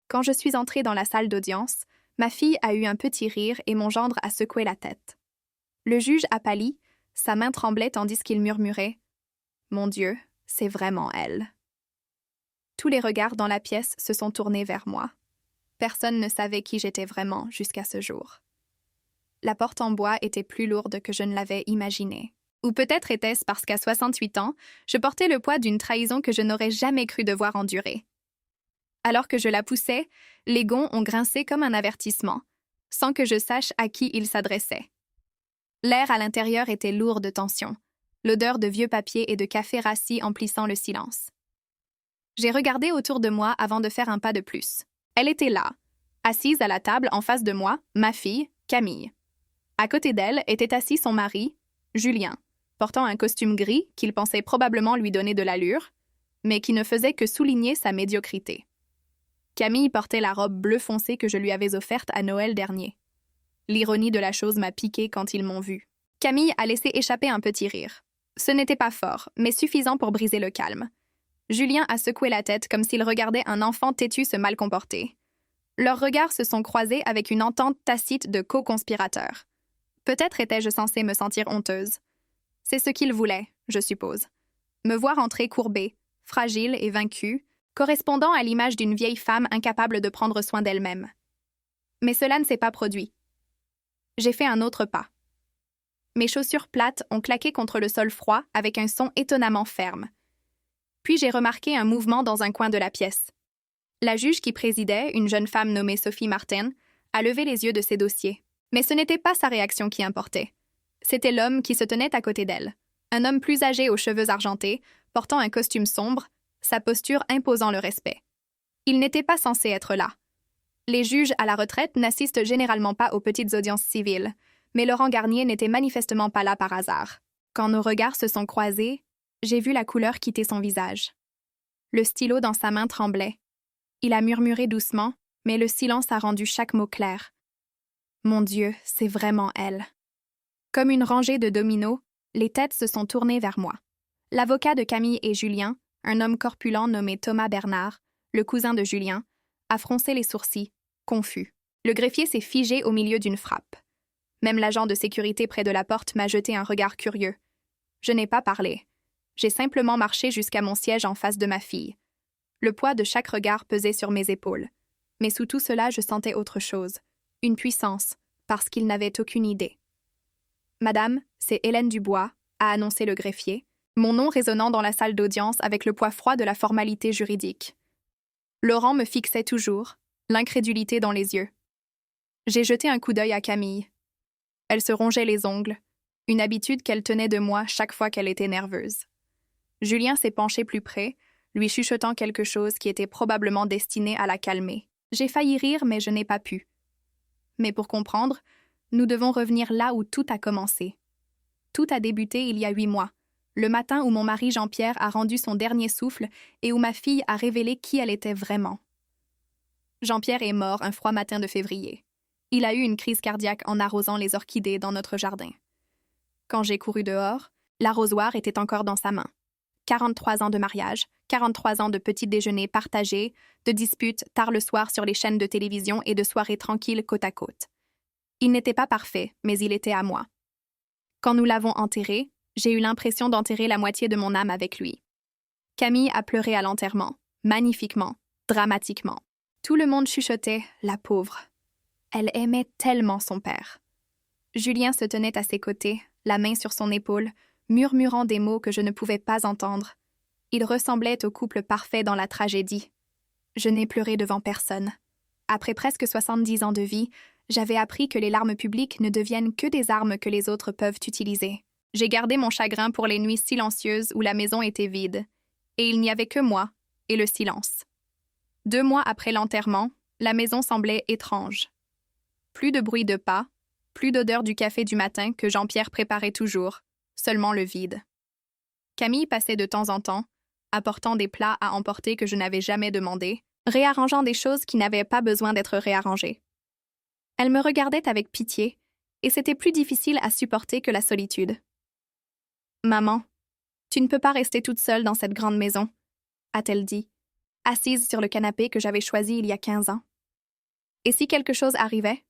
Quand je suis entrée dans la salle d'audience, ma fille a eu un petit rire et mon gendre a secoué la tête. Le juge a pâli, sa main tremblait tandis qu'il murmurait « Mon Dieu, c'est vraiment elle ». Tous les regards dans la pièce se sont tournés vers moi. Personne ne savait qui j'étais vraiment jusqu'à ce jour. La porte en bois était plus lourde que je ne l'avais imaginé. Ou peut-être était-ce parce qu'à 68 ans, je portais le poids d'une trahison que je n'aurais jamais cru devoir endurer. Alors que je la poussais, les gonds ont grincé comme un avertissement, sans que je sache à qui ils s'adressaient. L'air à l'intérieur était lourd de tension, l'odeur de vieux papier et de café rassis emplissant le silence. J'ai regardé autour de moi avant de faire un pas de plus. Elle était là, assise à la table en face de moi, ma fille, Camille. À côté d'elle était assis son mari, Julien, portant un costume gris qu'il pensait probablement lui donner de l'allure, mais qui ne faisait que souligner sa médiocrité. Camille portait la robe bleu foncé que je lui avais offerte à Noël dernier. L'ironie de la chose m'a piqué quand ils m'ont vue. Camille a laissé échapper un petit rire. Ce n'était pas fort, mais suffisant pour briser le calme. Julien a secoué la tête comme s'il regardait un enfant têtu se mal comporter. Leurs regards se sont croisés avec une entente tacite de co-conspirateurs. Peut-être étais-je censée me sentir honteuse. C'est ce qu'ils voulaient, je suppose. Me voir entrer courbée, fragile et vaincue, correspondant à l'image d'une vieille femme incapable de prendre soin d'elle-même. Mais cela ne s'est pas produit. J'ai fait un autre pas. Mes chaussures plates ont claqué contre le sol froid avec un son étonnamment ferme. Puis j'ai remarqué un mouvement dans un coin de la pièce. La juge qui présidait, une jeune femme nommée Sophie Martin, a levé les yeux de ses dossiers. Mais ce n'était pas sa réaction qui importait. C'était l'homme qui se tenait à côté d'elle. Un homme plus âgé aux cheveux argentés, portant un costume sombre, sa posture imposant le respect. Il n'était pas censé être là. Les juges à la retraite n'assistent généralement pas aux petites audiences civiles, mais Laurent Garnier n'était manifestement pas là par hasard. Quand nos regards se sont croisés, j'ai vu la couleur quitter son visage. Le stylo dans sa main tremblait. Il a murmuré doucement, mais le silence a rendu chaque mot clair. Mon Dieu, c'est vraiment elle. Comme une rangée de dominos, les têtes se sont tournées vers moi. L'avocat de Camille et Julien, un homme corpulent nommé Thomas Bernard, le cousin de Julien, a froncé les sourcils, confus. Le greffier s'est figé au milieu d'une frappe. Même l'agent de sécurité près de la porte m'a jeté un regard curieux. Je n'ai pas parlé. J'ai simplement marché jusqu'à mon siège en face de ma fille. Le poids de chaque regard pesait sur mes épaules. Mais sous tout cela, je sentais autre chose. Une puissance, parce qu'ils n'avaient aucune idée. Madame, c'est Hélène Dubois, a annoncé le greffier, mon nom résonnant dans la salle d'audience avec le poids froid de la formalité juridique. Laurent me fixait toujours, l'incrédulité dans les yeux. J'ai jeté un coup d'œil à Camille. Elle se rongeait les ongles, une habitude qu'elle tenait de moi chaque fois qu'elle était nerveuse. Julien s'est penché plus près, lui chuchotant quelque chose qui était probablement destiné à la calmer. J'ai failli rire, mais je n'ai pas pu. Mais pour comprendre, nous devons revenir là où tout a commencé. Tout a débuté il y a 8 mois, le matin où mon mari Jean-Pierre a rendu son dernier souffle et où ma fille a révélé qui elle était vraiment. Jean-Pierre est mort un froid matin de février. Il a eu une crise cardiaque en arrosant les orchidées dans notre jardin. Quand j'ai couru dehors, l'arrosoir était encore dans sa main. 43 ans de mariage, 43 ans de petits déjeuners partagés, de disputes tard le soir sur les chaînes de télévision et de soirées tranquilles côte à côte. Il n'était pas parfait, mais il était à moi. Quand nous l'avons enterré, j'ai eu l'impression d'enterrer la moitié de mon âme avec lui. Camille a pleuré à l'enterrement, magnifiquement, dramatiquement. Tout le monde chuchotait « la pauvre ». Elle aimait tellement son père. Julien se tenait à ses côtés, la main sur son épaule, murmurant des mots que je ne pouvais pas entendre. Il ressemblait au couple parfait dans la tragédie. Je n'ai pleuré devant personne. Après presque 70 ans de vie, j'avais appris que les larmes publiques ne deviennent que des armes que les autres peuvent utiliser. J'ai gardé mon chagrin pour les nuits silencieuses où la maison était vide, et il n'y avait que moi et le silence. 2 mois après l'enterrement, la maison semblait étrange. Plus de bruit de pas, plus d'odeur du café du matin que Jean-Pierre préparait toujours, seulement le vide. Camille passait de temps en temps, apportant des plats à emporter que je n'avais jamais demandés, réarrangeant des choses qui n'avaient pas besoin d'être réarrangées. Elle me regardait avec pitié, et c'était plus difficile à supporter que la solitude. « Maman, tu ne peux pas rester toute seule dans cette grande maison, » a-t-elle dit. assise sur le canapé que j'avais choisi il y a 15 ans. Et si quelque chose arrivait?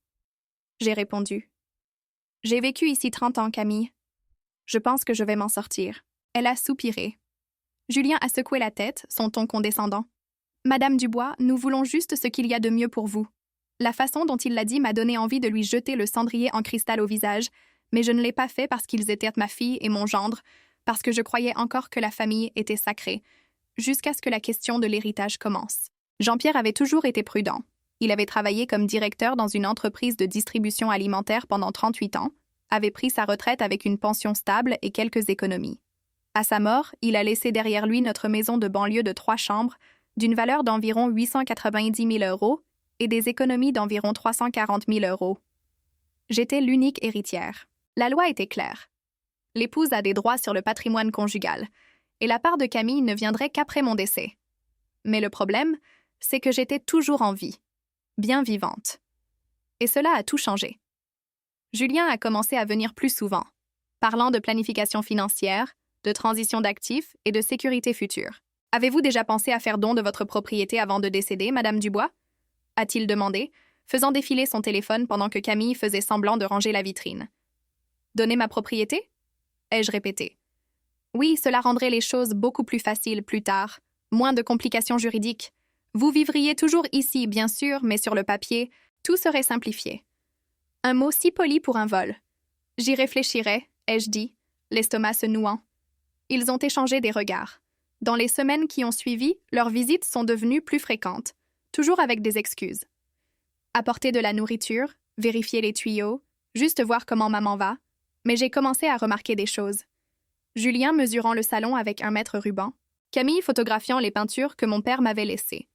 J'ai répondu. J'ai vécu ici 30 ans, Camille. Je pense que je vais m'en sortir. Elle a soupiré. Julien a secoué la tête, son ton condescendant. Madame Dubois, nous voulons juste ce qu'il y a de mieux pour vous. La façon dont il l'a dit m'a donné envie de lui jeter le cendrier en cristal au visage, mais je ne l'ai pas fait parce qu'ils étaient ma fille et mon gendre, parce que je croyais encore que la famille était sacrée, jusqu'à ce que la question de l'héritage commence. Jean-Pierre avait toujours été prudent. Il avait travaillé comme directeur dans une entreprise de distribution alimentaire pendant 38 ans, avait pris sa retraite avec une pension stable et quelques économies. À sa mort, il a laissé derrière lui notre maison de banlieue de 3 chambres, d'une valeur d'environ 890 000 € et des économies d'environ 340 000 €. J'étais l'unique héritière. La loi était claire. L'épouse a des droits sur le patrimoine conjugal, et la part de Camille ne viendrait qu'après mon décès. Mais le problème, c'est que j'étais toujours en vie, bien vivante. Et cela a tout changé. Julien a commencé à venir plus souvent, parlant de planification financière, de transition d'actifs et de sécurité future. « Avez-vous déjà pensé à faire don de votre propriété avant de décéder, Madame Dubois ?» a-t-il demandé, faisant défiler son téléphone pendant que Camille faisait semblant de ranger la vitrine. « Donner ma propriété ?» ai-je répété. Oui, cela rendrait les choses beaucoup plus faciles plus tard, moins de complications juridiques. Vous vivriez toujours ici, bien sûr, mais sur le papier, tout serait simplifié. Un mot si poli pour un vol. J'y réfléchirai, ai-je dit, l'estomac se nouant. Ils ont échangé des regards. Dans les semaines qui ont suivi, leurs visites sont devenues plus fréquentes, toujours avec des excuses. Apporter de la nourriture, vérifier les tuyaux, juste voir comment maman va, mais j'ai commencé à remarquer des choses. Julien mesurant le salon avec 1 mètre ruban, Camille photographiant les peintures que mon père m'avait laissées.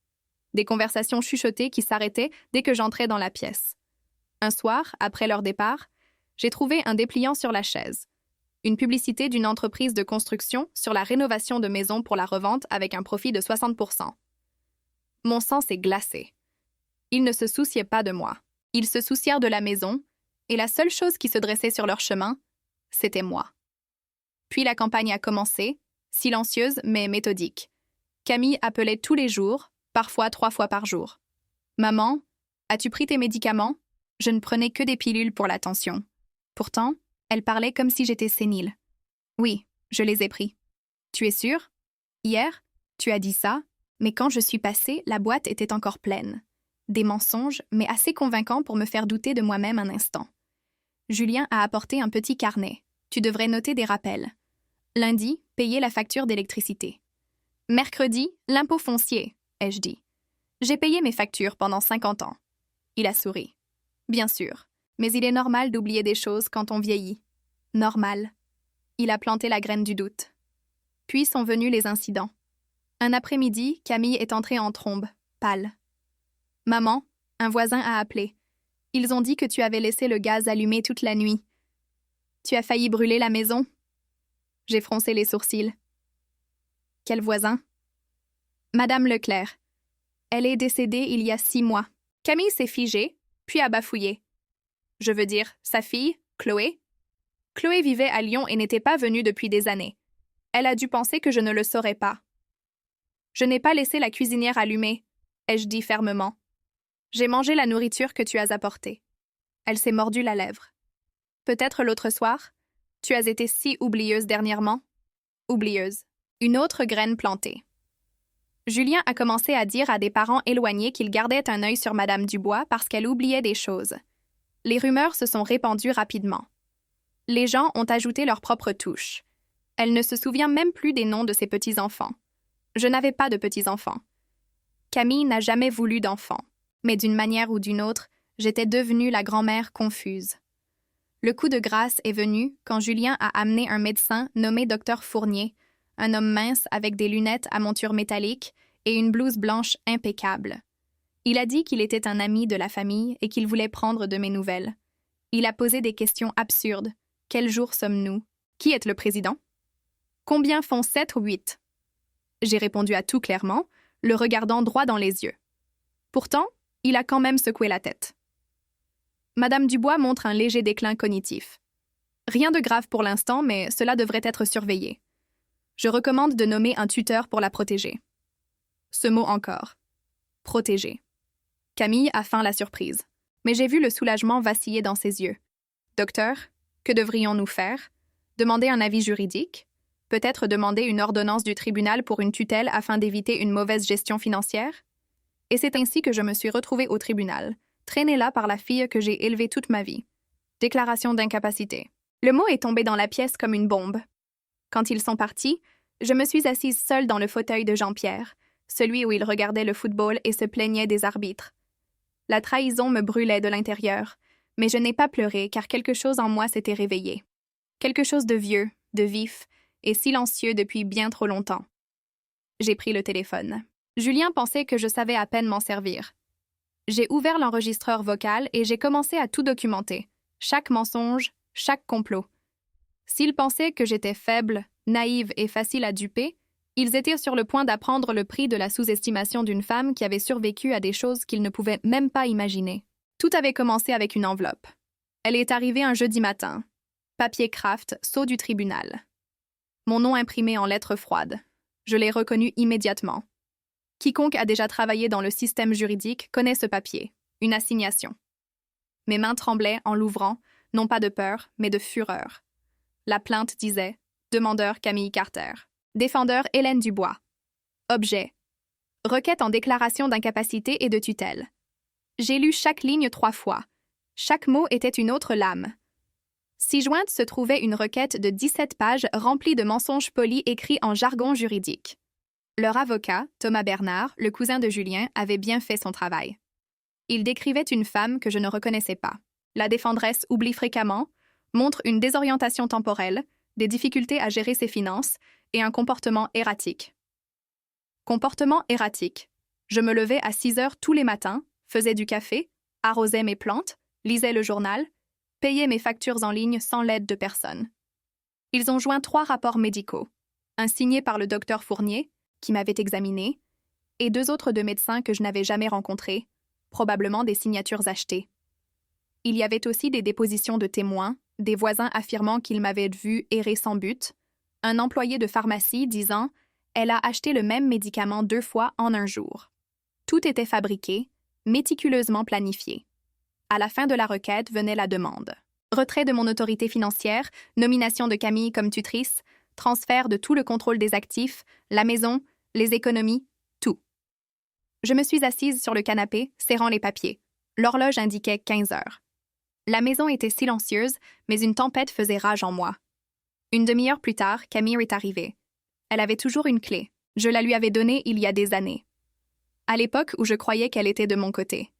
Des conversations chuchotées qui s'arrêtaient dès que j'entrais dans la pièce. Un soir, après leur départ, j'ai trouvé un dépliant sur la chaise. Une publicité d'une entreprise de construction sur la rénovation de maisons pour la revente avec un profit de 60%. Mon sang s'est glacé. Ils ne se souciaient pas de moi. Ils se soucièrent de la maison, et la seule chose qui se dressait sur leur chemin, c'était moi. Puis la campagne a commencé, silencieuse mais méthodique. Camille appelait tous les jours, parfois 3 fois par jour. « Maman, as-tu pris tes médicaments ?» Je ne prenais que des pilules pour la tension. Pourtant, elle parlait comme si j'étais sénile. « Oui, je les ai pris. »« Tu es sûre ? Hier, tu as dit ça, mais quand je suis passée, la boîte était encore pleine. » Des mensonges, mais assez convaincants pour me faire douter de moi-même un instant. Julien a apporté un petit carnet. Tu devrais noter des rappels. Lundi, payer la facture d'électricité. Mercredi, l'impôt foncier, ai-je dit. J'ai payé mes factures pendant 50 ans. Il a souri. Bien sûr, mais il est normal d'oublier des choses quand on vieillit. Normal. Il a planté la graine du doute. Puis sont venus les incidents. Un après-midi, Camille est entrée en trombe, pâle. « Maman, un voisin a appelé. Ils ont dit que tu avais laissé le gaz allumé toute la nuit. Tu as failli brûler la maison ?» J'ai froncé les sourcils. « Quel voisin ?»« Madame Leclerc. Elle est décédée il y a 6 mois. » Camille s'est figée, puis a bafouillé. « Je veux dire, sa fille, Chloé ?» Chloé vivait à Lyon et n'était pas venue depuis des années. Elle a dû penser que je ne le saurais pas. « Je n'ai pas laissé la cuisinière allumée, » ai-je dit fermement. J'ai mangé la nourriture que tu as apportée. Elle s'est mordu la lèvre. Peut-être l'autre soir, tu as été si oublieuse dernièrement. Oublieuse. Une autre graine plantée. Julien a commencé à dire à des parents éloignés qu'il gardait un œil sur Madame Dubois parce qu'elle oubliait des choses. Les rumeurs se sont répandues rapidement. Les gens ont ajouté leur propre touche. Elle ne se souvient même plus des noms de ses petits-enfants. Je n'avais pas de petits-enfants. Camille n'a jamais voulu d'enfants. Mais d'une manière ou d'une autre, j'étais devenue la grand-mère confuse. Le coup de grâce est venu quand Julien a amené un médecin nommé Dr Fournier, un homme mince avec des lunettes à monture métallique et une blouse blanche impeccable. Il a dit qu'il était un ami de la famille et qu'il voulait prendre de mes nouvelles. Il a posé des questions absurdes. Quel jour sommes-nous? Qui est le président? Combien font 7 ou 8? J'ai répondu à tout clairement, le regardant droit dans les yeux. Pourtant, il a quand même secoué la tête. Madame Dubois montre un léger déclin cognitif. Rien de grave pour l'instant, mais cela devrait être surveillé. Je recommande de nommer un tuteur pour la protéger. Ce mot encore. Protégé. Camille a feint la surprise, mais j'ai vu le soulagement vaciller dans ses yeux. Docteur, que devrions-nous faire? Demander un avis juridique? Peut-être demander une ordonnance du tribunal pour une tutelle afin d'éviter une mauvaise gestion financière? Et c'est ainsi que je me suis retrouvée au tribunal, traînée là par la fille que j'ai élevée toute ma vie. Déclaration d'incapacité. Le mot est tombé dans la pièce comme une bombe. Quand ils sont partis, je me suis assise seule dans le fauteuil de Jean-Pierre, celui où il regardait le football et se plaignait des arbitres. La trahison me brûlait de l'intérieur, mais je n'ai pas pleuré car quelque chose en moi s'était réveillé. Quelque chose de vieux, de vif et silencieux depuis bien trop longtemps. J'ai pris le téléphone. Julien pensait que je savais à peine m'en servir. J'ai ouvert l'enregistreur vocal et j'ai commencé à tout documenter. Chaque mensonge, chaque complot. S'ils pensaient que j'étais faible, naïve et facile à duper, ils étaient sur le point d'apprendre le prix de la sous-estimation d'une femme qui avait survécu à des choses qu'ils ne pouvaient même pas imaginer. Tout avait commencé avec une enveloppe. Elle est arrivée un jeudi matin. Papier Kraft, sceau du tribunal. Mon nom imprimé en lettres froides. Je l'ai reconnu immédiatement. Quiconque a déjà travaillé dans le système juridique connaît ce papier, une assignation. Mes mains tremblaient en l'ouvrant, non pas de peur, mais de fureur. La plainte disait « Demandeur Camille Carter. Défendeur Hélène Dubois. Objet. Requête en déclaration d'incapacité et de tutelle. » J'ai lu chaque ligne 3 fois. Chaque mot était une autre lame. Ci-jointe se trouvait une requête de 17 pages remplie de mensonges polis écrits en jargon juridique. Leur avocat, Thomas Bernard, le cousin de Julien, avait bien fait son travail. Il décrivait une femme que je ne reconnaissais pas. La défendresse oublie fréquemment, montre une désorientation temporelle, des difficultés à gérer ses finances et un comportement erratique. Comportement erratique. Je me levais à 6 heures tous les matins, faisais du café, arrosais mes plantes, lisais le journal, payais mes factures en ligne sans l'aide de personne. Ils ont joint 3 rapports médicaux, un signé par le docteur Fournier, qui m'avait examiné, et 2 autres de médecins que je n'avais jamais rencontrés, probablement des signatures achetées. Il y avait aussi des dépositions de témoins, des voisins affirmant qu'ils m'avaient vu errer sans but, un employé de pharmacie disant « Elle a acheté le même médicament 2 fois en un jour ». Tout était fabriqué, méticuleusement planifié. À la fin de la requête venait la demande. Retrait de mon autorité financière, nomination de Camille comme tutrice, transfert de tout le contrôle des actifs, la maison, les économies, tout. Je me suis assise sur le canapé, serrant les papiers. L'horloge indiquait 15 heures. La maison était silencieuse, mais une tempête faisait rage en moi. Une demi-heure plus tard, Camille est arrivée. Elle avait toujours une clé. Je la lui avais donnée il y a des années. À l'époque où je croyais qu'elle était de mon côté.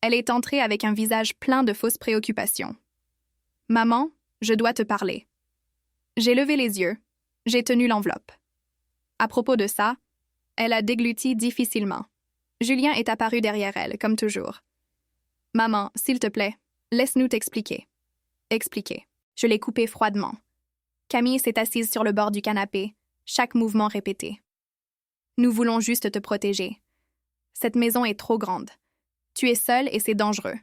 Elle est entrée avec un visage plein de fausses préoccupations. « Maman, je dois te parler. » J'ai levé les yeux. J'ai tenu l'enveloppe. À propos de ça, elle a dégluti difficilement. Julien est apparu derrière elle, comme toujours. « Maman, s'il te plaît, laisse-nous t'expliquer. » Expliquer. Je l'ai coupé froidement. Camille s'est assise sur le bord du canapé, chaque mouvement répété. « Nous voulons juste te protéger. Cette maison est trop grande. Tu es seule et c'est dangereux.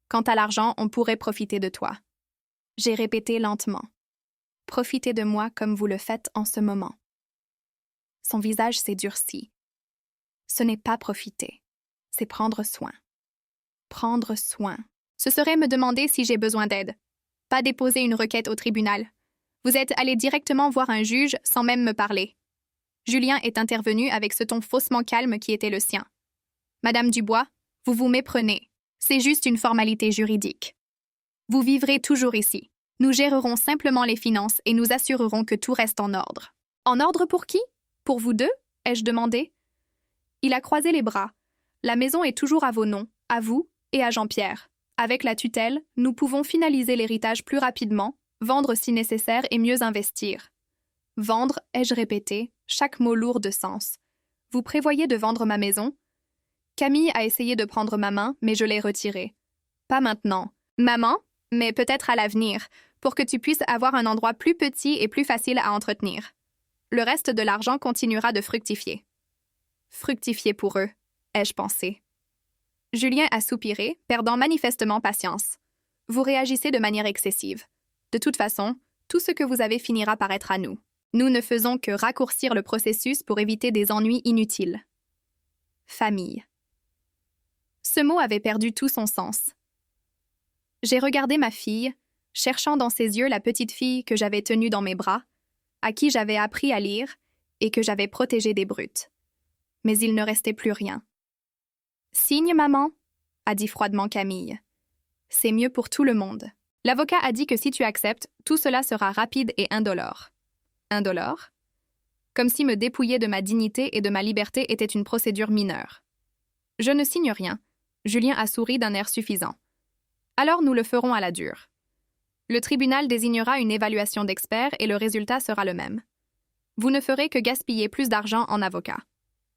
Quant à l'argent, on pourrait profiter de toi. » J'ai répété lentement. « Profitez de moi comme vous le faites en ce moment. » Son visage s'est durci. Ce n'est pas profiter, c'est prendre soin. Prendre soin. Ce serait me demander si j'ai besoin d'aide. Pas déposer une requête au tribunal. Vous êtes allé directement voir un juge sans même me parler. Julien est intervenu avec ce ton faussement calme qui était le sien. « Madame Dubois, vous vous méprenez. C'est juste une formalité juridique. Vous vivrez toujours ici. Nous gérerons simplement les finances et nous assurerons que tout reste en ordre. » « En ordre pour qui? Pour vous deux? » ai-je demandé. Il a croisé les bras. « La maison est toujours à vos noms, à vous et à Jean-Pierre. Avec la tutelle, nous pouvons finaliser l'héritage plus rapidement, vendre si nécessaire et mieux investir. » Vendre, ai-je répété, chaque mot lourd de sens. « Vous prévoyez de vendre ma maison? » Camille a essayé de prendre ma main, mais je l'ai retirée. « Pas maintenant. Maman, mais peut-être à l'avenir, pour que tu puisses avoir un endroit plus petit et plus facile à entretenir. Le reste de l'argent continuera de fructifier. » Fructifier pour eux, ai-je pensé. Julien a soupiré, perdant manifestement patience. « Vous réagissez de manière excessive. De toute façon, tout ce que vous avez finira par être à nous. Nous ne faisons que raccourcir le processus pour éviter des ennuis inutiles. » famille. Ce mot avait perdu tout son sens. J'ai regardé ma fille, cherchant dans ses yeux la petite fille que j'avais tenue dans mes bras, à qui j'avais appris à lire et que j'avais protégée des brutes. Mais il ne restait plus rien. « Signe, maman » a dit froidement Camille. « C'est mieux pour tout le monde. » L'avocat a dit que si tu acceptes, tout cela sera rapide et indolore. Indolore? Comme si me dépouiller de ma dignité et de ma liberté était une procédure mineure. Je ne signe rien. Julien a souri d'un air suffisant. Alors nous le ferons à la dure. Le tribunal désignera une évaluation d'experts et le résultat sera le même. Vous ne ferez que gaspiller plus d'argent en avocat.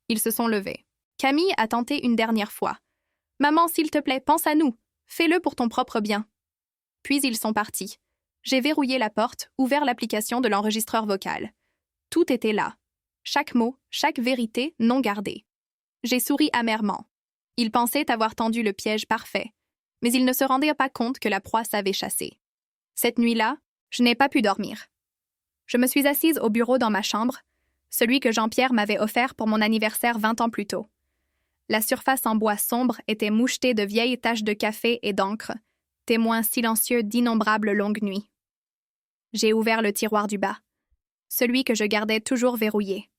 Ils se sont levés. Camille a tenté une dernière fois. « Maman, s'il te plaît, pense à nous. Fais-le pour ton propre bien. » Puis ils sont partis. J'ai verrouillé la porte, ouvert l'application de l'enregistreur vocal. Tout était là. Chaque mot, chaque vérité non gardée. J'ai souri amèrement. Ils pensaient avoir tendu le piège parfait, mais ils ne se rendaient pas compte que la proie savait chasser. Cette nuit-là, je n'ai pas pu dormir. Je me suis assise au bureau dans ma chambre, celui que Jean-Pierre m'avait offert pour mon anniversaire 20 ans plus tôt. La surface en bois sombre était mouchetée de vieilles taches de café et d'encre, témoins silencieux d'innombrables longues nuits. J'ai ouvert le tiroir du bas, celui que je gardais toujours verrouillé.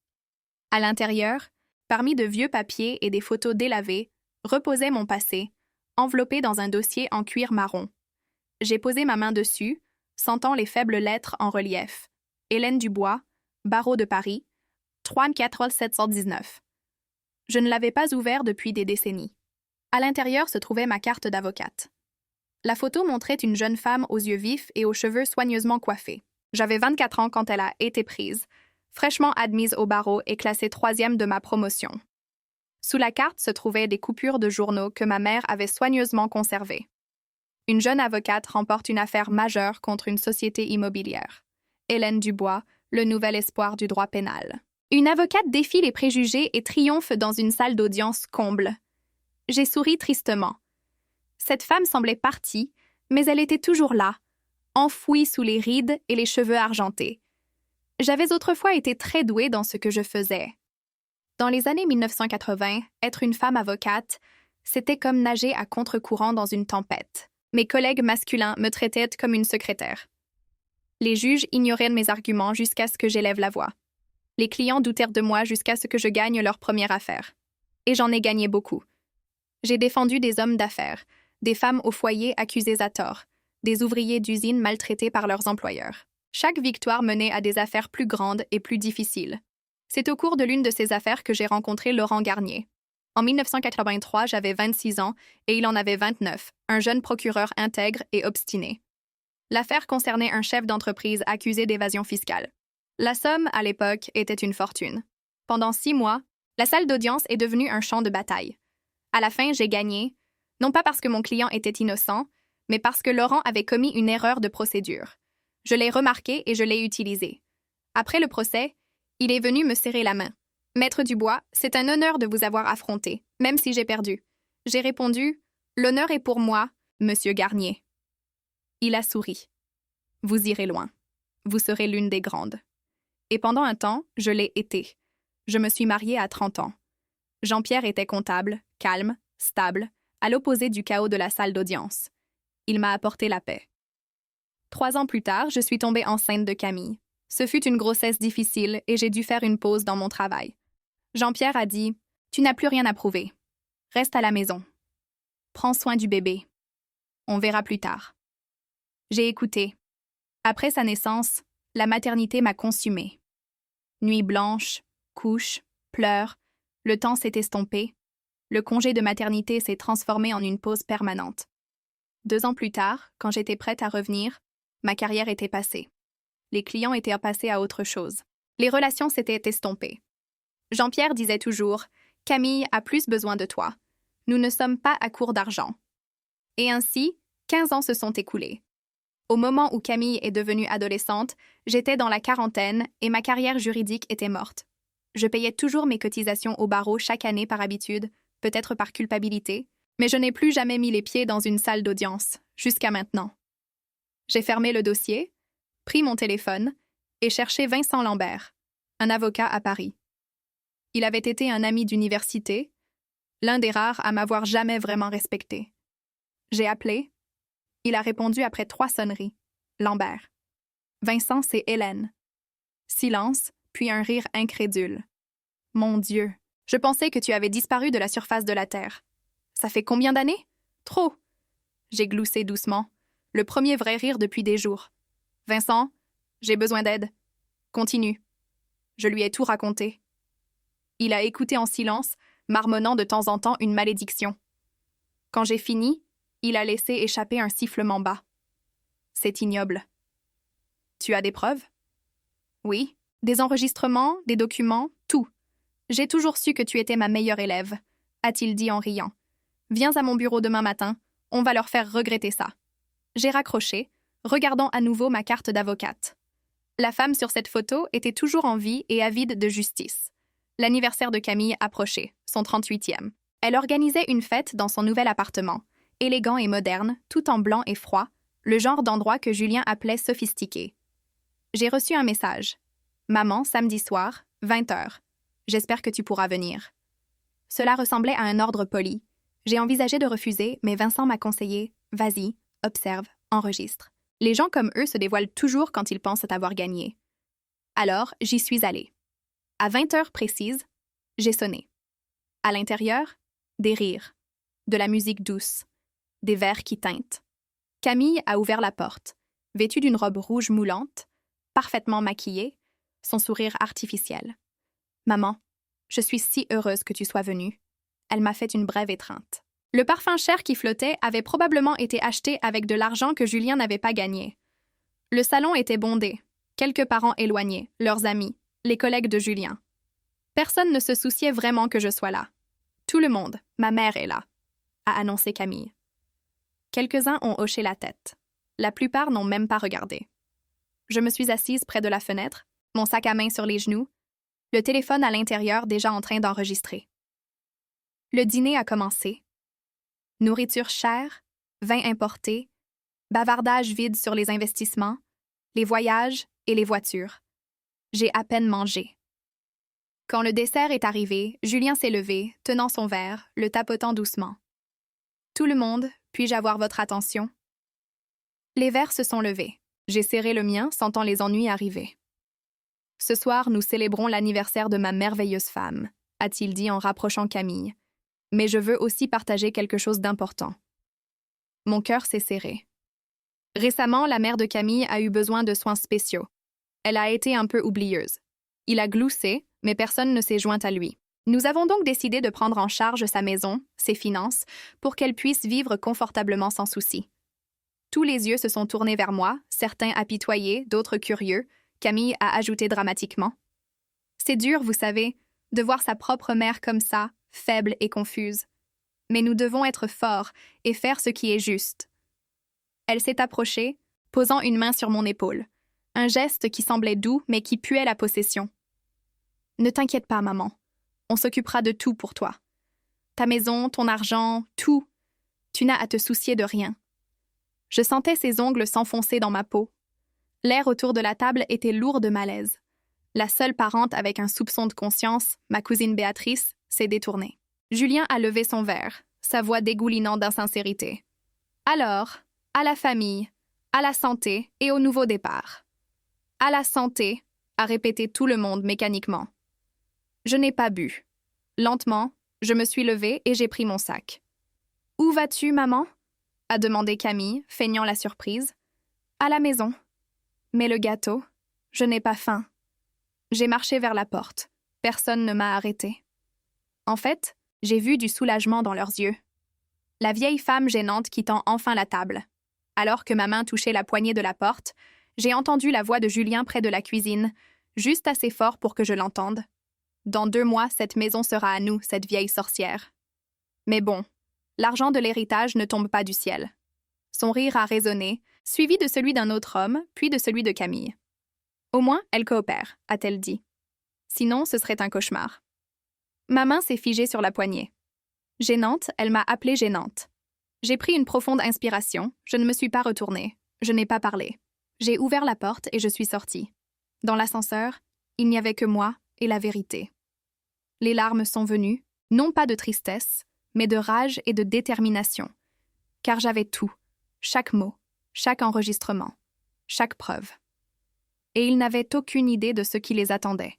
À l'intérieur, parmi de vieux papiers et des photos délavées, reposait mon passé, enveloppé dans un dossier en cuir marron. J'ai posé ma main dessus, sentant les faibles lettres en relief. Hélène Dubois, barreau de Paris, 34 719. Je ne l'avais pas ouvert depuis des décennies. À l'intérieur se trouvait ma carte d'avocate. La photo montrait une jeune femme aux yeux vifs et aux cheveux soigneusement coiffés. J'avais 24 ans quand elle a été prise, fraîchement admise au barreau et classée 3e de ma promotion. Sous la carte se trouvaient des coupures de journaux que ma mère avait soigneusement conservées. Une jeune avocate remporte une affaire majeure contre une société immobilière. Hélène Dubois, le nouvel espoir du droit pénal. Une avocate défie les préjugés et triomphe dans une salle d'audience comble. J'ai souri tristement. Cette femme semblait partie, mais elle était toujours là, enfouie sous les rides et les cheveux argentés. J'avais autrefois été très douée dans ce que je faisais. Dans les années 1980, être une femme avocate, c'était comme nager à contre-courant dans une tempête. Mes collègues masculins me traitaient comme une secrétaire. Les juges ignoraient mes arguments jusqu'à ce que j'élève la voix. Les clients doutèrent de moi jusqu'à ce que je gagne leur première affaire. Et j'en ai gagné beaucoup. J'ai défendu des hommes d'affaires, des femmes au foyer accusées à tort, des ouvriers d'usine maltraités par leurs employeurs. Chaque victoire menait à des affaires plus grandes et plus difficiles. C'est au cours de l'une de ces affaires que j'ai rencontré Laurent Garnier. En 1983, j'avais 26 ans et il en avait 29, un jeune procureur intègre et obstiné. L'affaire concernait un chef d'entreprise accusé d'évasion fiscale. La somme, à l'époque, était une fortune. Pendant 6 mois, la salle d'audience est devenue un champ de bataille. À la fin, j'ai gagné, non pas parce que mon client était innocent, mais parce que Laurent avait commis une erreur de procédure. Je l'ai remarqué et je l'ai utilisé. Après le procès, il est venu me serrer la main. « Maître Dubois, c'est un honneur de vous avoir affronté, même si j'ai perdu. » J'ai répondu « L'honneur est pour moi, Monsieur Garnier. » Il a souri. « Vous irez loin. Vous serez l'une des grandes. » Et pendant un temps, je l'ai été. Je me suis mariée à 30 ans. Jean-Pierre était comptable, calme, stable, à l'opposé du chaos de la salle d'audience. Il m'a apporté la paix. 3 ans plus tard, je suis tombée enceinte de Camille. Ce fut une grossesse difficile et j'ai dû faire une pause dans mon travail. Jean-Pierre a dit « Tu n'as plus rien à prouver. Reste à la maison. Prends soin du bébé. On verra plus tard. » J'ai écouté. Après sa naissance, la maternité m'a consumée. Nuit blanche, couches, pleurs, le temps s'est estompé. Le congé de maternité s'est transformé en une pause permanente. 2 ans plus tard, quand j'étais prête à revenir, ma carrière était passée. Les clients étaient passés à autre chose. Les relations s'étaient estompées. Jean-Pierre disait toujours « Camille a plus besoin de toi. Nous ne sommes pas à court d'argent. » Et ainsi, 15 ans se sont écoulés. Au moment où Camille est devenue adolescente, j'étais dans la quarantaine et ma carrière juridique était morte. Je payais toujours mes cotisations au barreau chaque année par habitude, peut-être par culpabilité, mais je n'ai plus jamais mis les pieds dans une salle d'audience, jusqu'à maintenant. J'ai fermé le dossier, pris mon téléphone et cherché Vincent Lambert, un avocat à Paris. Il avait été un ami d'université, l'un des rares à m'avoir jamais vraiment respecté. J'ai appelé. Il a répondu après 3 sonneries. Lambert. Vincent, c'est Hélène. Silence, puis un rire incrédule. Mon Dieu, je pensais que tu avais disparu de la surface de la Terre. Ça fait combien d'années? Trop. J'ai gloussé doucement. Le premier vrai rire depuis des jours. Vincent, j'ai besoin d'aide. Continue. Je lui ai tout raconté. Il a écouté en silence, marmonnant de temps en temps une malédiction. Quand j'ai fini, il a laissé échapper un sifflement bas. C'est ignoble. Tu as des preuves? Oui. Des enregistrements, des documents, tout. J'ai toujours su que tu étais ma meilleure élève, a-t-il dit en riant. Viens à mon bureau demain matin, on va leur faire regretter ça. J'ai raccroché, regardant à nouveau ma carte d'avocate. La femme sur cette photo était toujours en vie et avide de justice. L'anniversaire de Camille approchait, son 38e. Elle organisait une fête dans son nouvel appartement, élégant et moderne, tout en blanc et froid, le genre d'endroit que Julien appelait sophistiqué. J'ai reçu un message. Maman, samedi soir, 20h. J'espère que tu pourras venir. Cela ressemblait à un ordre poli. J'ai envisagé de refuser, mais Vincent m'a conseillé « Vas-y, observe, enregistre. » Les gens comme eux se dévoilent toujours quand ils pensent avoir gagné. Alors, j'y suis allée. À 20h précise, j'ai sonné. À l'intérieur, des rires, de la musique douce, des verres qui teintent. Camille a ouvert la porte, vêtue d'une robe rouge moulante, parfaitement maquillée, son sourire artificiel. « Maman, je suis si heureuse que tu sois venue. » Elle m'a fait une brève étreinte. Le parfum cher qui flottait avait probablement été acheté avec de l'argent que Julien n'avait pas gagné. Le salon était bondé. Quelques parents éloignés, leurs amis, les collègues de Julien. Personne ne se souciait vraiment que je sois là. Tout le monde, ma mère est là, a annoncé Camille. Quelques-uns ont hoché la tête. La plupart n'ont même pas regardé. Je me suis assise près de la fenêtre, mon sac à main sur les genoux, le téléphone à l'intérieur déjà en train d'enregistrer. Le dîner a commencé. Nourriture chère, vin importé, bavardage vide sur les investissements, les voyages et les voitures. J'ai à peine mangé. Quand le dessert est arrivé, Julien s'est levé, tenant son verre, le tapotant doucement. « Tout le monde, puis-je avoir votre attention? » Les verres se sont levés. J'ai serré le mien, sentant les ennuis arriver. « Ce soir, nous célébrons l'anniversaire de ma merveilleuse femme, » a-t-il dit en rapprochant Camille. « Mais je veux aussi partager quelque chose d'important. » Mon cœur s'est serré. Récemment, la mère de Camille a eu besoin de soins spéciaux. Elle a été un peu oublieuse. Il a gloussé, mais personne ne s'est joint à lui. Nous avons donc décidé de prendre en charge sa maison, ses finances, pour qu'elle puisse vivre confortablement sans souci. Tous les yeux se sont tournés vers moi, certains apitoyés, d'autres curieux, Camille a ajouté dramatiquement. C'est dur, vous savez, de voir sa propre mère comme ça, faible et confuse. Mais nous devons être forts et faire ce qui est juste. Elle s'est approchée, posant une main sur mon épaule. Un geste qui semblait doux, mais qui puait la possession. « Ne t'inquiète pas, maman. On s'occupera de tout pour toi. Ta maison, ton argent, tout. Tu n'as à te soucier de rien. » Je sentais ses ongles s'enfoncer dans ma peau. L'air autour de la table était lourd de malaise. La seule parente avec un soupçon de conscience, ma cousine Béatrice, s'est détournée. Julien a levé son verre, sa voix dégoulinant d'insincérité. « Alors, à la famille, à la santé et au nouveau départ. »« À la santé », a répété tout le monde mécaniquement. Je n'ai pas bu. Lentement, je me suis levée et j'ai pris mon sac. « Où vas-tu, maman ?» a demandé Camille, feignant la surprise. « À la maison. »« Mais le gâteau, je n'ai pas faim. » J'ai marché vers la porte. Personne ne m'a arrêtée. En fait, j'ai vu du soulagement dans leurs yeux. La vieille femme gênante quittant enfin la table. Alors que ma main touchait la poignée de la porte, j'ai entendu la voix de Julien près de la cuisine, juste assez fort pour que je l'entende. Dans 2 mois, cette maison sera à nous, cette vieille sorcière. Mais bon, l'argent de l'héritage ne tombe pas du ciel. Son rire a résonné, suivi de celui d'un autre homme, puis de celui de Camille. Au moins, elle coopère, a-t-elle dit. Sinon, ce serait un cauchemar. Ma main s'est figée sur la poignée. Gênante, elle m'a appelée gênante. J'ai pris une profonde inspiration, je ne me suis pas retournée, je n'ai pas parlé. J'ai ouvert la porte et je suis sortie. Dans l'ascenseur, il n'y avait que moi et la vérité. Les larmes sont venues, non pas de tristesse, mais de rage et de détermination. Car j'avais tout, chaque mot, chaque enregistrement, chaque preuve. Et ils n'avaient aucune idée de ce qui les attendait.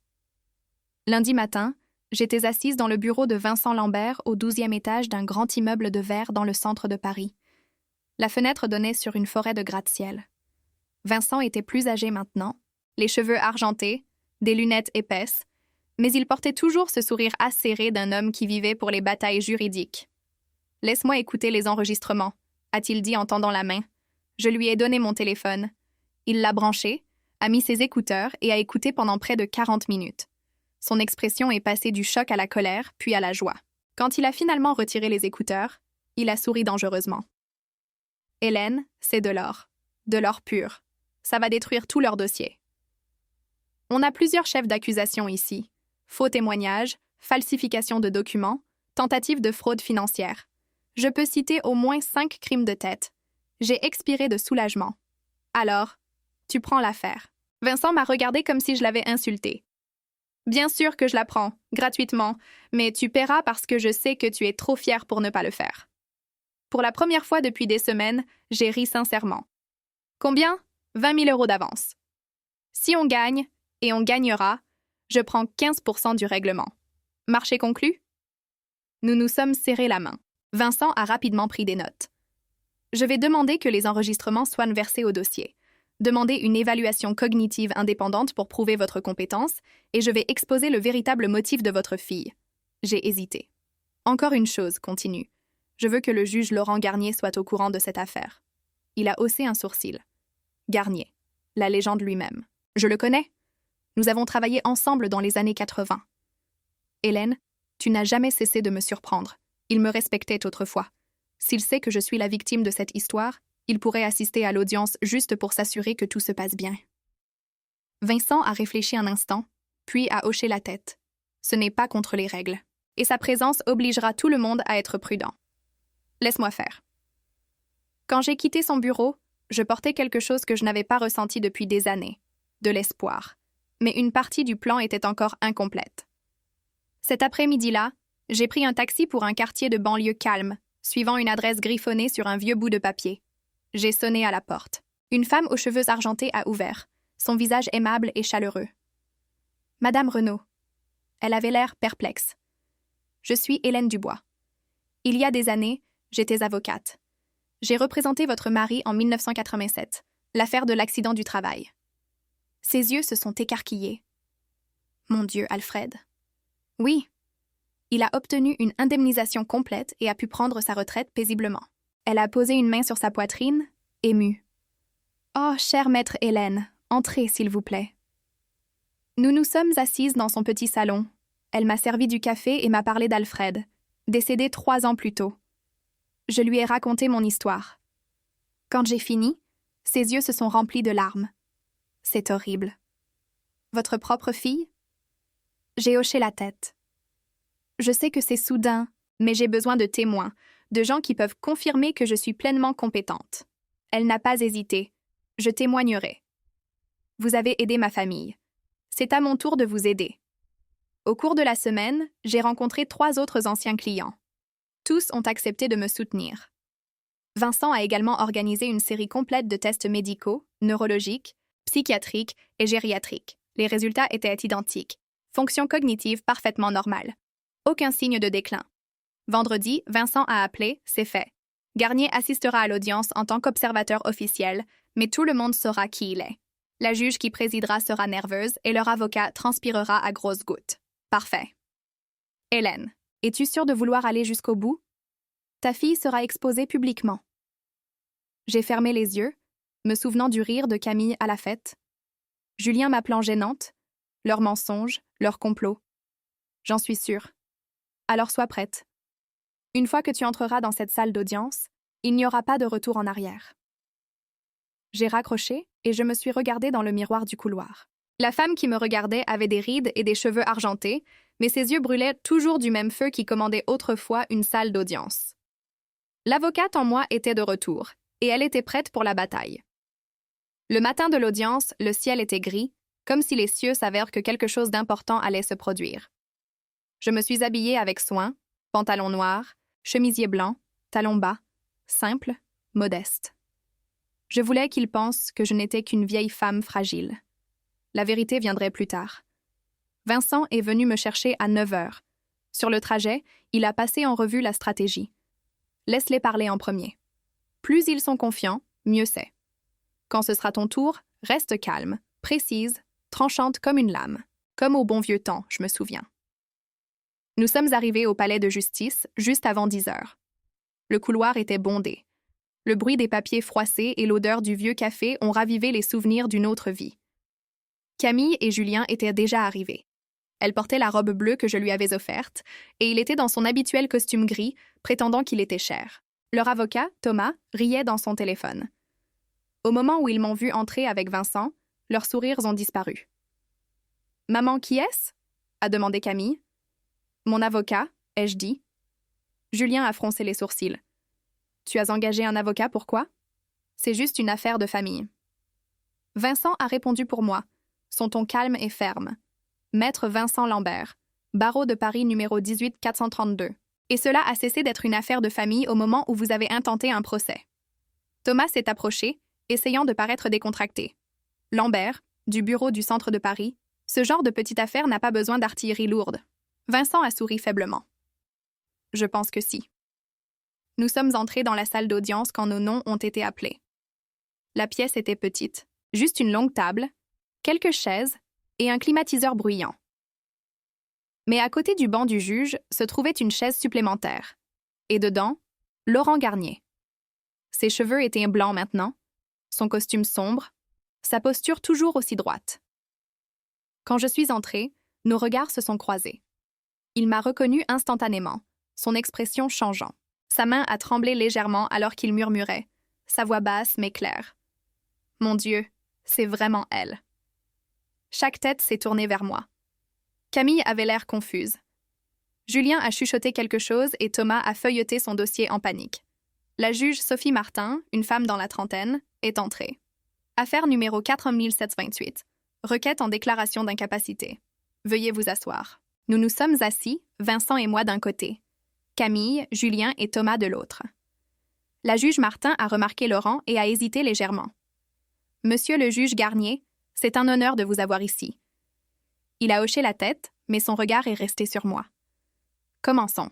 Lundi matin, j'étais assise dans le bureau de Vincent Lambert au 12e étage d'un grand immeuble de verre dans le centre de Paris. La fenêtre donnait sur une forêt de gratte-ciel. Vincent était plus âgé maintenant, les cheveux argentés, des lunettes épaisses, mais il portait toujours ce sourire acéré d'un homme qui vivait pour les batailles juridiques. « Laisse-moi écouter les enregistrements », a-t-il dit en tendant la main. Je lui ai donné mon téléphone. Il l'a branché, a mis ses écouteurs et a écouté pendant près de 40 minutes. Son expression est passée du choc à la colère, puis à la joie. Quand il a finalement retiré les écouteurs, il a souri dangereusement. « Hélène, c'est de l'or pur. Ça va détruire tout leur dossier. On a plusieurs chefs d'accusation ici. Faux témoignages, falsification de documents, tentative de fraude financière. Je peux citer au moins 5 crimes de tête. J'ai expiré de soulagement. Alors, tu prends l'affaire. » Vincent m'a regardé comme si je l'avais insulté. « Bien sûr que je la prends, gratuitement, mais tu paieras parce que je sais que tu es trop fier pour ne pas le faire. » Pour la première fois depuis des semaines, j'ai ri sincèrement. « Combien ? 20 000 € d'avance. Si on gagne, et on gagnera, je prends 15% du règlement. Marché conclu ? » Nous nous sommes serrés la main. Vincent a rapidement pris des notes. « Je vais demander que les enregistrements soient versés au dossier. Demander une évaluation cognitive indépendante pour prouver votre compétence et je vais exposer le véritable motif de votre fille. » J'ai hésité. « Encore une chose, continue. Je veux que le juge Laurent Garnier soit au courant de cette affaire. » Il a haussé un sourcil. Garnier, la légende lui-même. Je le connais. Nous avons travaillé ensemble dans les années 80. Hélène, tu n'as jamais cessé de me surprendre. Il me respectait autrefois. S'il sait que je suis la victime de cette histoire, il pourrait assister à l'audience juste pour s'assurer que tout se passe bien. Vincent a réfléchi un instant, puis a hoché la tête. Ce n'est pas contre les règles. Et sa présence obligera tout le monde à être prudent. Laisse-moi faire. Quand j'ai quitté son bureau, je portais quelque chose que je n'avais pas ressenti depuis des années, de l'espoir. Mais une partie du plan était encore incomplète. Cet après-midi-là, j'ai pris un taxi pour un quartier de banlieue calme, suivant une adresse griffonnée sur un vieux bout de papier. J'ai sonné à la porte. Une femme aux cheveux argentés a ouvert, son visage aimable et chaleureux. « Madame Renaud. » Elle avait l'air perplexe. « Je suis Hélène Dubois. Il y a des années, j'étais avocate. J'ai représenté votre mari en 1987, l'affaire de l'accident du travail. » Ses yeux se sont écarquillés. « Mon Dieu, Alfred. » « Oui. » Il a obtenu une indemnisation complète et a pu prendre sa retraite paisiblement. Elle a posé une main sur sa poitrine, émue. « Oh, chère maître Hélène, entrez, s'il vous plaît. » Nous nous sommes assises dans son petit salon. Elle m'a servi du café et m'a parlé d'Alfred, décédé 3 ans plus tôt. Je lui ai raconté mon histoire. Quand j'ai fini, ses yeux se sont remplis de larmes. C'est horrible. Votre propre fille ? J'ai hoché la tête. Je sais que c'est soudain, mais j'ai besoin de témoins, de gens qui peuvent confirmer que je suis pleinement compétente. Elle n'a pas hésité. Je témoignerai. Vous avez aidé ma famille. C'est à mon tour de vous aider. Au cours de la semaine, j'ai rencontré 3 autres anciens clients. Tous ont accepté de me soutenir. Vincent a également organisé une série complète de tests médicaux, neurologiques, psychiatriques et gériatriques. Les résultats étaient identiques. Fonction cognitive parfaitement normale. Aucun signe de déclin. Vendredi, Vincent a appelé, c'est fait. Garnier assistera à l'audience en tant qu'observateur officiel, mais tout le monde saura qui il est. La juge qui présidera sera nerveuse et leur avocat transpirera à grosses gouttes. Parfait. Hélène, es-tu sûre de vouloir aller jusqu'au bout? Ta fille sera exposée publiquement. J'ai fermé les yeux, me souvenant du rire de Camille à la fête. Julien m'appelant gênante, leurs mensonges, leurs complots. J'en suis sûre. Alors sois prête. Une fois que tu entreras dans cette salle d'audience, il n'y aura pas de retour en arrière. J'ai raccroché et je me suis regardée dans le miroir du couloir. La femme qui me regardait avait des rides et des cheveux argentés, mais ses yeux brûlaient toujours du même feu qui commandait autrefois une salle d'audience. L'avocate en moi était de retour, et elle était prête pour la bataille. Le matin de l'audience, le ciel était gris, comme si les cieux s'avèrent que quelque chose d'important allait se produire. Je me suis habillée avec soin, pantalon noir, Chemisier blanc, talons bas, simple, modeste. Je voulais qu'il pense que je n'étais qu'une vieille femme fragile. La vérité viendrait plus tard. Vincent est venu me chercher à 9 heures. Sur le trajet, il a passé en revue la stratégie. Laisse-les parler en premier. Plus ils sont confiants, mieux c'est. Quand ce sera ton tour, reste calme, précise, tranchante comme une lame. Comme au bon vieux temps, je me souviens. Nous sommes arrivés au palais de justice juste avant 10 heures. Le couloir était bondé. Le bruit des papiers froissés et l'odeur du vieux café ont ravivé les souvenirs d'une autre vie. Camille et Julien étaient déjà arrivés. Elle portait la robe bleue que je lui avais offerte, et il était dans son habituel costume gris, prétendant qu'il était cher. Leur avocat, Thomas, riait dans son téléphone. Au moment où ils m'ont vu entrer avec Vincent, leurs sourires ont disparu. « Maman, qui est-ce » a demandé Camille. « Mon avocat, ai-je dit. » Julien a froncé les sourcils. « Tu as engagé un avocat, pourquoi ?»« C'est juste une affaire de famille. » Vincent a répondu pour moi, son ton calme et ferme. « Maître Vincent Lambert, barreau de Paris numéro 18432. Et cela a cessé d'être une affaire de famille au moment où vous avez intenté un procès. » Thomas s'est approché, essayant de paraître décontracté. « Lambert, du bureau du centre de Paris, ce genre de petite affaire n'a pas besoin d'artillerie lourde. » Vincent a souri faiblement. « Je pense que si. » Nous sommes entrés dans la salle d'audience quand nos noms ont été appelés. La pièce était petite, juste une longue table, quelques chaises et un climatiseur bruyant. Mais à côté du banc du juge se trouvait une chaise supplémentaire. Et dedans, Laurent Garnier. Ses cheveux étaient blancs maintenant, son costume sombre, sa posture toujours aussi droite. Quand je suis entrée, nos regards se sont croisés. Il m'a reconnue instantanément, son expression changeant. Sa main a tremblé légèrement alors qu'il murmurait, sa voix basse mais claire. « Mon Dieu, c'est vraiment elle. » Chaque tête s'est tournée vers moi. Camille avait l'air confuse. Julien a chuchoté quelque chose et Thomas a feuilleté son dossier en panique. La juge Sophie Martin, une femme dans la trentaine, est entrée. Affaire numéro 4728. Requête en déclaration d'incapacité. Veuillez vous asseoir. Nous nous sommes assis, Vincent et moi d'un côté, Camille, Julien et Thomas de l'autre. La juge Martin a remarqué Laurent et a hésité légèrement. « Monsieur le juge Garnier, c'est un honneur de vous avoir ici. » Il a hoché la tête, mais son regard est resté sur moi. « Commençons. »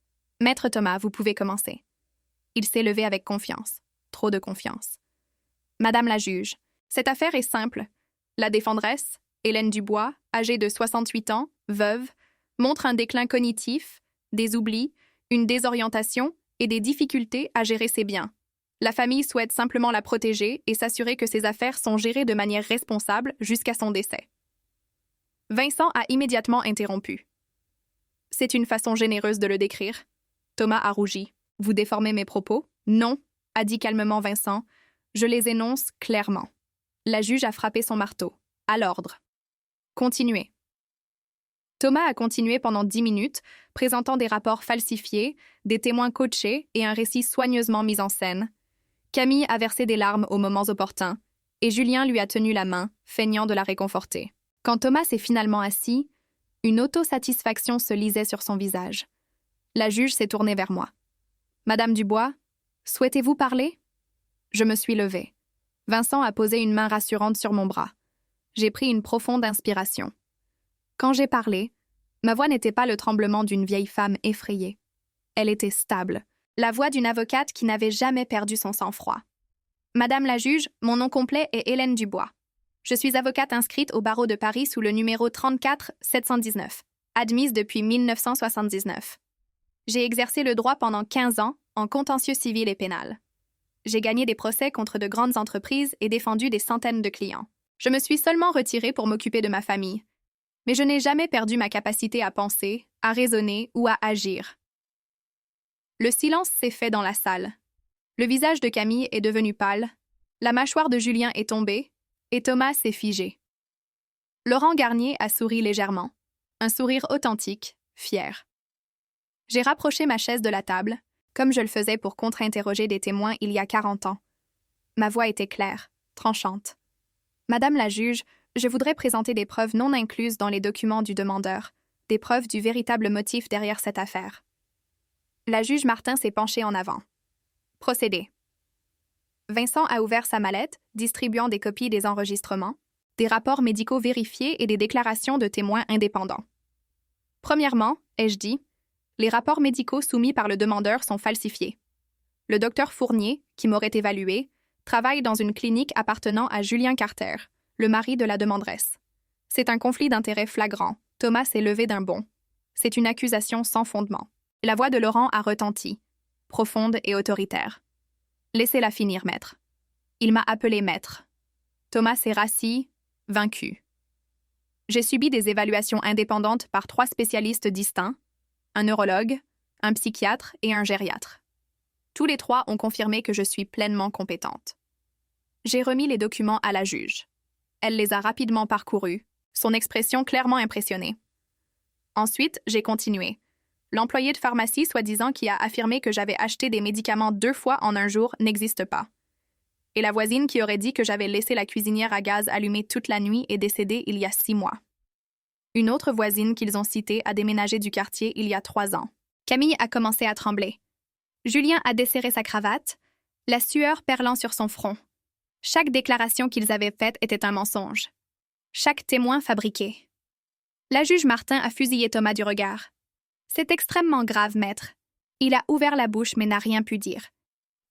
« Maître Thomas, vous pouvez commencer. » Il s'est levé avec confiance. Trop de confiance. « Madame la juge, cette affaire est simple. La défendresse, Hélène Dubois, âgée de 68 ans, veuve, montre un déclin cognitif, des oublis, une désorientation et des difficultés à gérer ses biens. La famille souhaite simplement la protéger et s'assurer que ses affaires sont gérées de manière responsable jusqu'à son décès. » Vincent a immédiatement interrompu. « C'est une façon généreuse de le décrire. » Thomas a rougi. « Vous déformez mes propos? »« Non, » a dit calmement Vincent. « Je les énonce clairement. » La juge a frappé son marteau. « À l'ordre. » « Continuez. » Thomas a continué pendant 10 minutes, présentant des rapports falsifiés, des témoins coachés et un récit soigneusement mis en scène. Camille a versé des larmes aux moments opportuns, et Julien lui a tenu la main, feignant de la réconforter. Quand Thomas s'est finalement assis, une autosatisfaction se lisait sur son visage. La juge s'est tournée vers moi. « Madame Dubois, souhaitez-vous parler ?» Je me suis levée. Vincent a posé une main rassurante sur mon bras. J'ai pris une profonde inspiration. Quand j'ai parlé, ma voix n'était pas le tremblement d'une vieille femme effrayée. Elle était stable, la voix d'une avocate qui n'avait jamais perdu son sang-froid. « Madame la juge, mon nom complet est Hélène Dubois. Je suis avocate inscrite au barreau de Paris sous le numéro 34-719, admise depuis 1979. J'ai exercé le droit pendant 15 ans en contentieux civil et pénal. J'ai gagné des procès contre de grandes entreprises et défendu des centaines de clients. Je me suis seulement retirée pour m'occuper de ma famille. Mais je n'ai jamais perdu ma capacité à penser, à raisonner ou à agir. » Le silence s'est fait dans la salle. Le visage de Camille est devenu pâle, la mâchoire de Julien est tombée, et Thomas s'est figé. Laurent Garnier a souri légèrement, un sourire authentique, fier. J'ai rapproché ma chaise de la table, comme je le faisais pour contre-interroger des témoins il y a 40 ans. Ma voix était claire, tranchante. « Madame la juge, je voudrais présenter des preuves non incluses dans les documents du demandeur, des preuves du véritable motif derrière cette affaire. » La juge Martin s'est penchée en avant. Procédé. Vincent a ouvert sa mallette, distribuant des copies des enregistrements, des rapports médicaux vérifiés et des déclarations de témoins indépendants. Premièrement, ai-je dit, les rapports médicaux soumis par le demandeur sont falsifiés. Le docteur Fournier, qui m'aurait évalué, travaille dans une clinique appartenant à Julien Carter, le mari de la demanderesse. C'est un conflit d'intérêts flagrant. Thomas s'est levé d'un bond. C'est une accusation sans fondement. La voix de Laurent a retenti, profonde et autoritaire. Laissez-la finir, maître. Il m'a appelé maître. Thomas s'est rassis, vaincu. J'ai subi des évaluations indépendantes par 3 spécialistes distincts, un neurologue, un psychiatre et un gériatre. Tous les 3 ont confirmé que je suis pleinement compétente. J'ai remis les documents à la juge. Elle les a rapidement parcourus, son expression clairement impressionnée. Ensuite, j'ai continué. L'employé de pharmacie soi-disant qui a affirmé que j'avais acheté des médicaments 2 fois en un jour n'existe pas. Et la voisine qui aurait dit que j'avais laissé la cuisinière à gaz allumée toute la nuit est décédée il y a 6 mois. Une autre voisine qu'ils ont citée a déménagé du quartier il y a 3 ans. Camille a commencé à trembler. Julien a desserré sa cravate, la sueur perlant sur son front. Chaque déclaration qu'ils avaient faite était un mensonge. Chaque témoin fabriqué. La juge Martin a fusillé Thomas du regard. C'est extrêmement grave, maître. Il a ouvert la bouche mais n'a rien pu dire.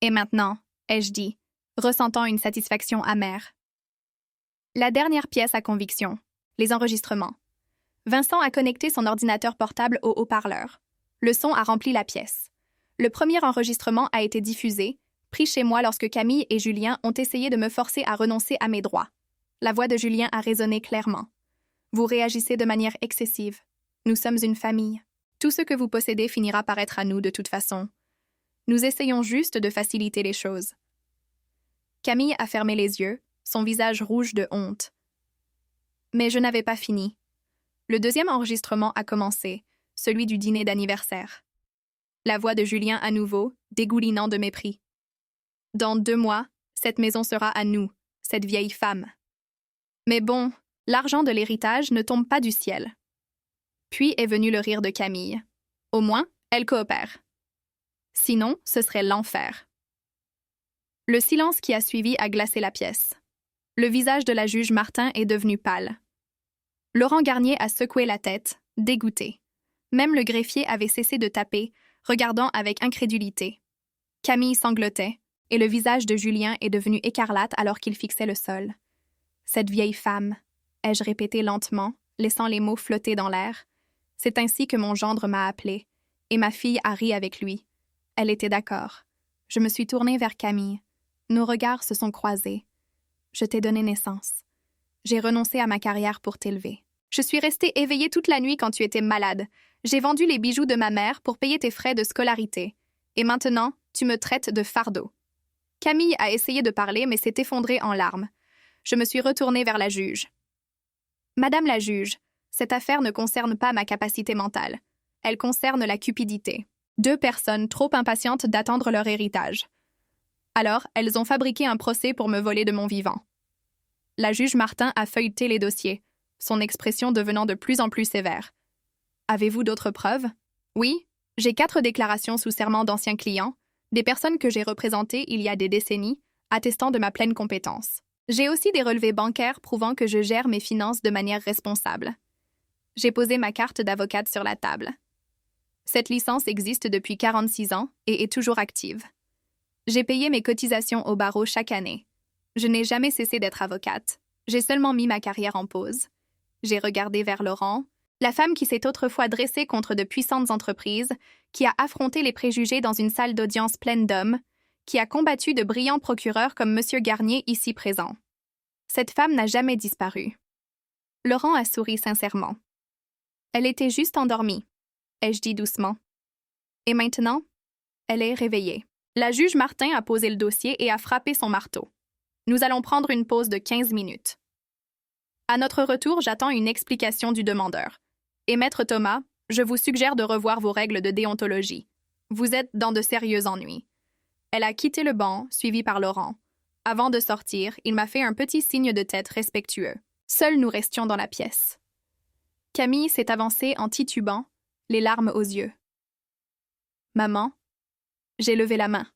Et maintenant, ai-je dit, ressentant une satisfaction amère. La dernière pièce à conviction, les enregistrements. Vincent a connecté son ordinateur portable au haut-parleur. Le son a rempli la pièce. Le premier enregistrement a été diffusé, pris chez moi lorsque Camille et Julien ont essayé de me forcer à renoncer à mes droits. La voix de Julien a résonné clairement. Vous réagissez de manière excessive. Nous sommes une famille. Tout ce que vous possédez finira par être à nous de toute façon. Nous essayons juste de faciliter les choses. Camille a fermé les yeux, son visage rouge de honte. Mais je n'avais pas fini. Le deuxième enregistrement a commencé, celui du dîner d'anniversaire. La voix de Julien à nouveau, dégoulinant de mépris. Dans 2 mois, cette maison sera à nous, cette vieille femme. Mais bon, l'argent de l'héritage ne tombe pas du ciel. Puis est venu le rire de Camille. Au moins, elle coopère. Sinon, ce serait l'enfer. Le silence qui a suivi a glacé la pièce. Le visage de la juge Martin est devenu pâle. Laurent Garnier a secoué la tête, dégoûté. Même le greffier avait cessé de taper, regardant avec incrédulité. Camille sanglotait, et le visage de Julien est devenu écarlate alors qu'il fixait le sol. Cette vieille femme, ai-je répété lentement, laissant les mots flotter dans l'air. C'est ainsi que mon gendre m'a appelé, et ma fille a ri avec lui. Elle était d'accord. Je me suis tournée vers Camille. Nos regards se sont croisés. Je t'ai donné naissance. J'ai renoncé à ma carrière pour t'élever. Je suis restée éveillée toute la nuit quand tu étais malade. J'ai vendu les bijoux de ma mère pour payer tes frais de scolarité. Et maintenant, tu me traites de fardeau. Camille a essayé de parler, mais s'est effondrée en larmes. Je me suis retournée vers la juge. Madame la juge, cette affaire ne concerne pas ma capacité mentale. Elle concerne la cupidité. 2 personnes trop impatientes d'attendre leur héritage. Alors, elles ont fabriqué un procès pour me voler de mon vivant. La juge Martin a feuilleté les dossiers, son expression devenant de plus en plus sévère. Avez-vous d'autres preuves? Oui, j'ai 4 déclarations sous serment d'anciens clients, des personnes que j'ai représentées il y a des décennies, attestant de ma pleine compétence. J'ai aussi des relevés bancaires prouvant que je gère mes finances de manière responsable. J'ai posé ma carte d'avocate sur la table. Cette licence existe depuis 46 ans et est toujours active. J'ai payé mes cotisations au barreau chaque année. Je n'ai jamais cessé d'être avocate. J'ai seulement mis ma carrière en pause. J'ai regardé vers Laurent, la femme qui s'est autrefois dressée contre de puissantes entreprises, qui a affronté les préjugés dans une salle d'audience pleine d'hommes, qui a combattu de brillants procureurs comme M. Garnier ici présent. Cette femme n'a jamais disparu. Laurent a souri sincèrement. Elle était juste endormie, ai-je dit doucement. Et maintenant, elle est réveillée. La juge Martin a posé le dossier et a frappé son marteau. Nous allons prendre une pause de 15 minutes. À notre retour, j'attends une explication du demandeur. Et Maître Thomas, je vous suggère de revoir vos règles de déontologie. Vous êtes dans de sérieux ennuis. Elle a quitté le banc, suivie par Laurent. Avant de sortir, il m'a fait un petit signe de tête respectueux. Seuls nous restions dans la pièce. Camille s'est avancée en titubant, les larmes aux yeux. Maman, j'ai levé la main.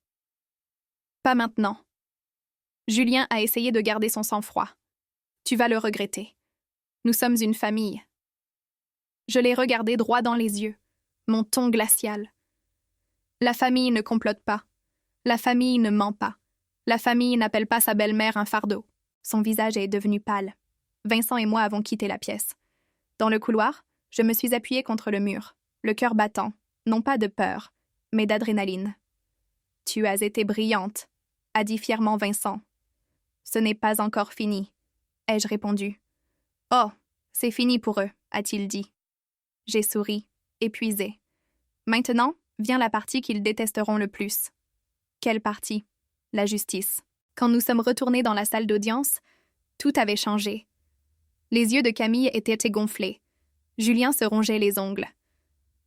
Pas maintenant. Julien a essayé de garder son sang-froid. Tu vas le regretter. Nous sommes une famille. Je l'ai regardé droit dans les yeux, mon ton glacial. La famille ne complote pas. La famille ne ment pas. La famille n'appelle pas sa belle-mère un fardeau. Son visage est devenu pâle. Vincent et moi avons quitté la pièce. Dans le couloir, je me suis appuyée contre le mur, le cœur battant, non pas de peur, mais d'adrénaline. « Tu as été brillante », a dit fièrement Vincent. « Ce n'est pas encore fini », ai-je répondu. « Oh, c'est fini pour eux », a-t-il dit. J'ai souri, épuisée. Maintenant, vient la partie qu'ils détesteront le plus. Quelle partie? La justice. Quand nous sommes retournés dans la salle d'audience, tout avait changé. Les yeux de Camille étaient gonflés. Julien se rongeait les ongles.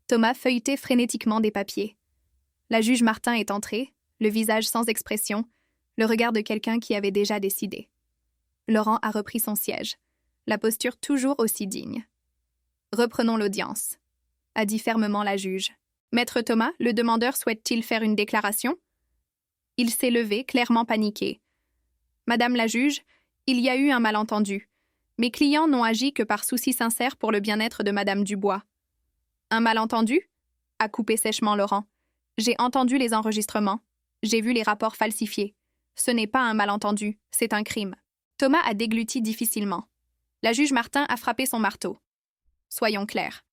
Thomas feuilletait frénétiquement des papiers. La juge Martin est entrée, le visage sans expression, le regard de quelqu'un qui avait déjà décidé. Laurent a repris son siège, la posture toujours aussi digne. « Reprenons l'audience », a dit fermement la juge. « Maître Thomas, le demandeur souhaite-t-il faire une déclaration ?» Il s'est levé, clairement paniqué. « Madame la juge, il y a eu un malentendu. Mes clients n'ont agi que par souci sincère pour le bien-être de Madame Dubois. »« Un malentendu ?» a coupé sèchement Laurent. « J'ai entendu les enregistrements. J'ai vu les rapports falsifiés. Ce n'est pas un malentendu, c'est un crime. » Thomas a dégluti difficilement. La juge Martin a frappé son marteau. Soyons clairs.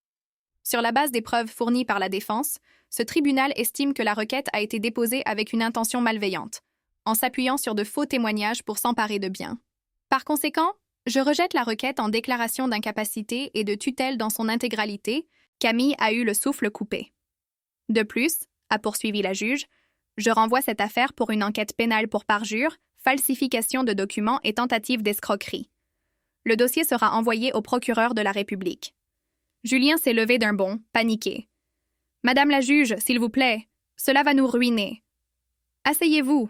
Sur la base des preuves fournies par la défense, ce tribunal estime que la requête a été déposée avec une intention malveillante, en s'appuyant sur de faux témoignages pour s'emparer de biens. Par conséquent, je rejette la requête en déclaration d'incapacité et de tutelle dans son intégralité. Camille a eu le souffle coupé. De plus, a poursuivi la juge, je renvoie cette affaire pour une enquête pénale pour parjure, falsification de documents et tentative d'escroquerie. Le dossier sera envoyé au procureur de la République. Julien s'est levé d'un bond, paniqué. « Madame la juge, s'il vous plaît, cela va nous ruiner. »« Asseyez-vous. »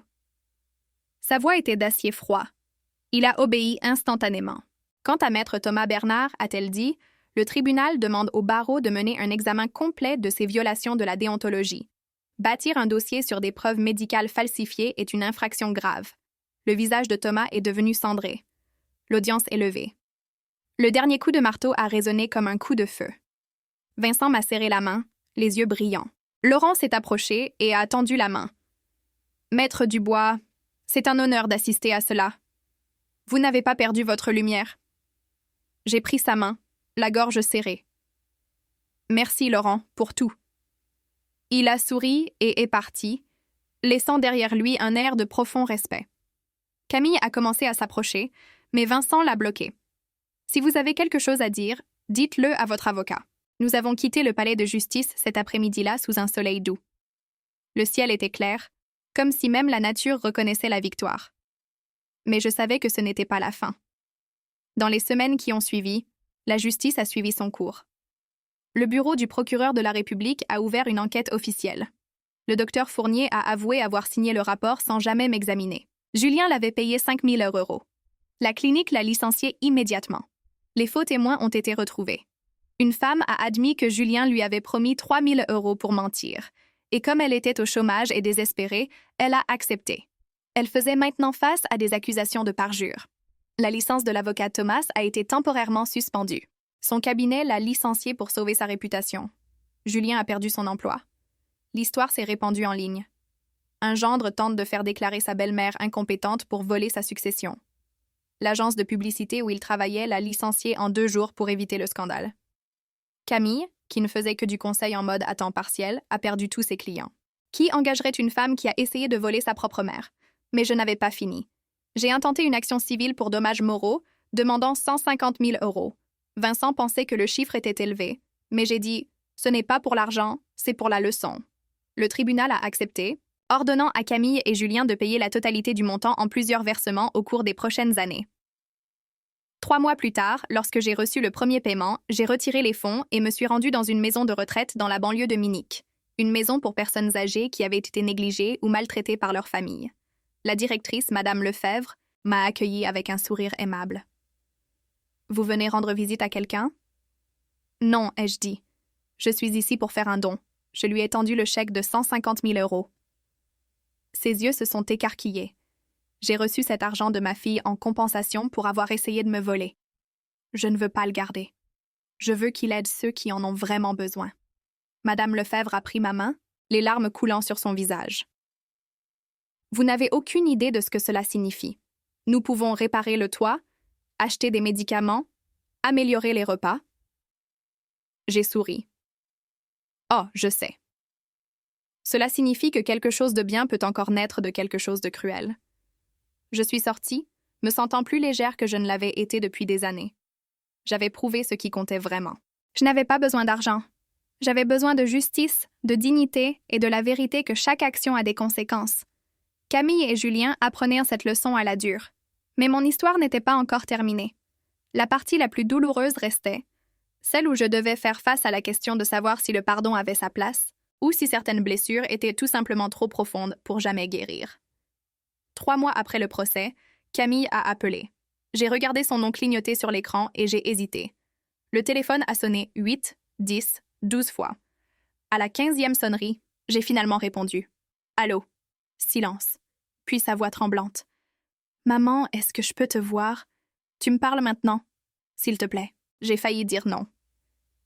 Sa voix était d'acier froid. Il a obéi instantanément. Quant à maître Thomas Bernard, a-t-elle dit, le tribunal demande au barreau de mener un examen complet de ces violations de la déontologie. Bâtir un dossier sur des preuves médicales falsifiées est une infraction grave. Le visage de Thomas est devenu cendré. L'audience est levée. Le dernier coup de marteau a résonné comme un coup de feu. Vincent m'a serré la main, les yeux brillants. Laurent s'est approché et a tendu la main. « Maître Dubois, c'est un honneur d'assister à cela. Vous n'avez pas perdu votre lumière. » J'ai pris sa main, la gorge serrée. « Merci, Laurent, pour tout. » Il a souri et est parti, laissant derrière lui un air de profond respect. Camille a commencé à s'approcher, mais Vincent l'a bloqué. « Si vous avez quelque chose à dire, dites-le à votre avocat. » Nous avons quitté le palais de justice cet après-midi-là sous un soleil doux. Le ciel était clair, comme si même la nature reconnaissait la victoire. Mais je savais que ce n'était pas la fin. Dans les semaines qui ont suivi, la justice a suivi son cours. Le bureau du procureur de la République a ouvert une enquête officielle. Le docteur Fournier a avoué avoir signé le rapport sans jamais m'examiner. Julien l'avait payé 5 000 €. La clinique l'a licencié immédiatement. Les faux témoins ont été retrouvés. Une femme a admis que Julien lui avait promis 3 000 € pour mentir, et comme elle était au chômage et désespérée, elle a accepté. Elle faisait maintenant face à des accusations de parjure. La licence de l'avocat Thomas a été temporairement suspendue. Son cabinet l'a licencié pour sauver sa réputation. Julien a perdu son emploi. L'histoire s'est répandue en ligne. Un gendre tente de faire déclarer sa belle-mère incompétente pour voler sa succession. L'agence de publicité où il travaillait l'a licencié en 2 jours pour éviter le scandale. Camille, qui ne faisait que du conseil en mode à temps partiel, a perdu tous ses clients. Qui engagerait une femme qui a essayé de voler sa propre mère? Mais je n'avais pas fini. J'ai intenté une action civile pour dommages moraux, demandant 150 000 €. Vincent pensait que le chiffre était élevé, mais j'ai dit « Ce n'est pas pour l'argent, c'est pour la leçon ». Le tribunal a accepté, ordonnant à Camille et Julien de payer la totalité du montant en plusieurs versements au cours des prochaines années. 3 mois plus tard, lorsque j'ai reçu le premier paiement, j'ai retiré les fonds et me suis rendue dans une maison de retraite dans la banlieue de Munich, une maison pour personnes âgées qui avaient été négligées ou maltraitées par leur famille. La directrice, Madame Lefebvre, m'a accueillie avec un sourire aimable. « Vous venez rendre visite à quelqu'un ?»« Non, ai-je dit. Je suis ici pour faire un don. Je lui ai tendu le chèque de 150 000 euros. Ses yeux se sont écarquillés. J'ai reçu cet argent de ma fille en compensation pour avoir essayé de me voler. Je ne veux pas le garder. Je veux qu'il aide ceux qui en ont vraiment besoin. Madame Lefebvre a pris ma main, les larmes coulant sur son visage. Vous n'avez aucune idée de ce que cela signifie. Nous pouvons réparer le toit, acheter des médicaments, améliorer les repas. J'ai souri. Oh, je sais. Cela signifie que quelque chose de bien peut encore naître de quelque chose de cruel. Je suis sortie, me sentant plus légère que je ne l'avais été depuis des années. J'avais prouvé ce qui comptait vraiment. Je n'avais pas besoin d'argent. J'avais besoin de justice, de dignité et de la vérité que chaque action a des conséquences. Camille et Julien apprenèrent cette leçon à la dure. Mais mon histoire n'était pas encore terminée. La partie la plus douloureuse restait, celle où je devais faire face à la question de savoir si le pardon avait sa place ou si certaines blessures étaient tout simplement trop profondes pour jamais guérir. 3 mois après le procès, Camille a appelé. J'ai regardé son nom clignoter sur l'écran et j'ai hésité. Le téléphone a sonné 8, 10, 12 fois. À la 15e sonnerie, j'ai finalement répondu. « Allô ?» Silence. Puis sa voix tremblante. « Maman, est-ce que je peux te voir? Tu me parles maintenant? S'il te plaît. » J'ai failli dire non.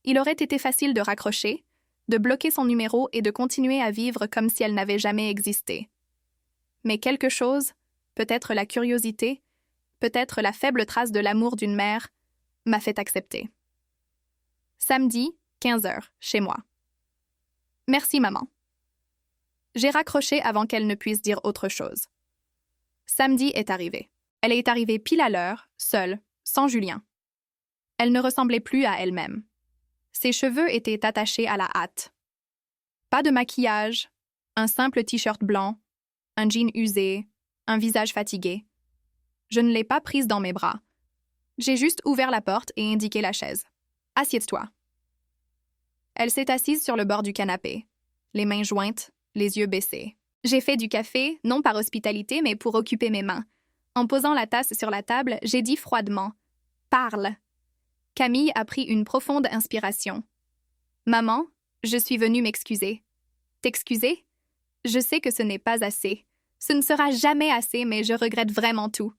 Il aurait été facile de raccrocher, de bloquer son numéro et de continuer à vivre comme si elle n'avait jamais existé. Mais quelque chose, peut-être la curiosité, peut-être la faible trace de l'amour d'une mère, m'a fait accepter. Samedi, 15h, chez moi. Merci, maman. J'ai raccroché avant qu'elle ne puisse dire autre chose. Samedi est arrivé. Elle est arrivée pile à l'heure, seule, sans Julien. Elle ne ressemblait plus à elle-même. Ses cheveux étaient attachés à la hâte. Pas de maquillage, un simple t-shirt blanc, un jean usé, un visage fatigué. Je ne l'ai pas prise dans mes bras. J'ai juste ouvert la porte et indiqué la chaise. « Assieds-toi. » Elle s'est assise sur le bord du canapé, les mains jointes, les yeux baissés. J'ai fait du café, non par hospitalité, mais pour occuper mes mains. En posant la tasse sur la table, j'ai dit froidement « Parle !» Camille a pris une profonde inspiration. « Maman, je suis venue m'excuser. » « T'excuser? Je sais que ce n'est pas assez. Ce ne sera jamais assez, mais je regrette vraiment tout. »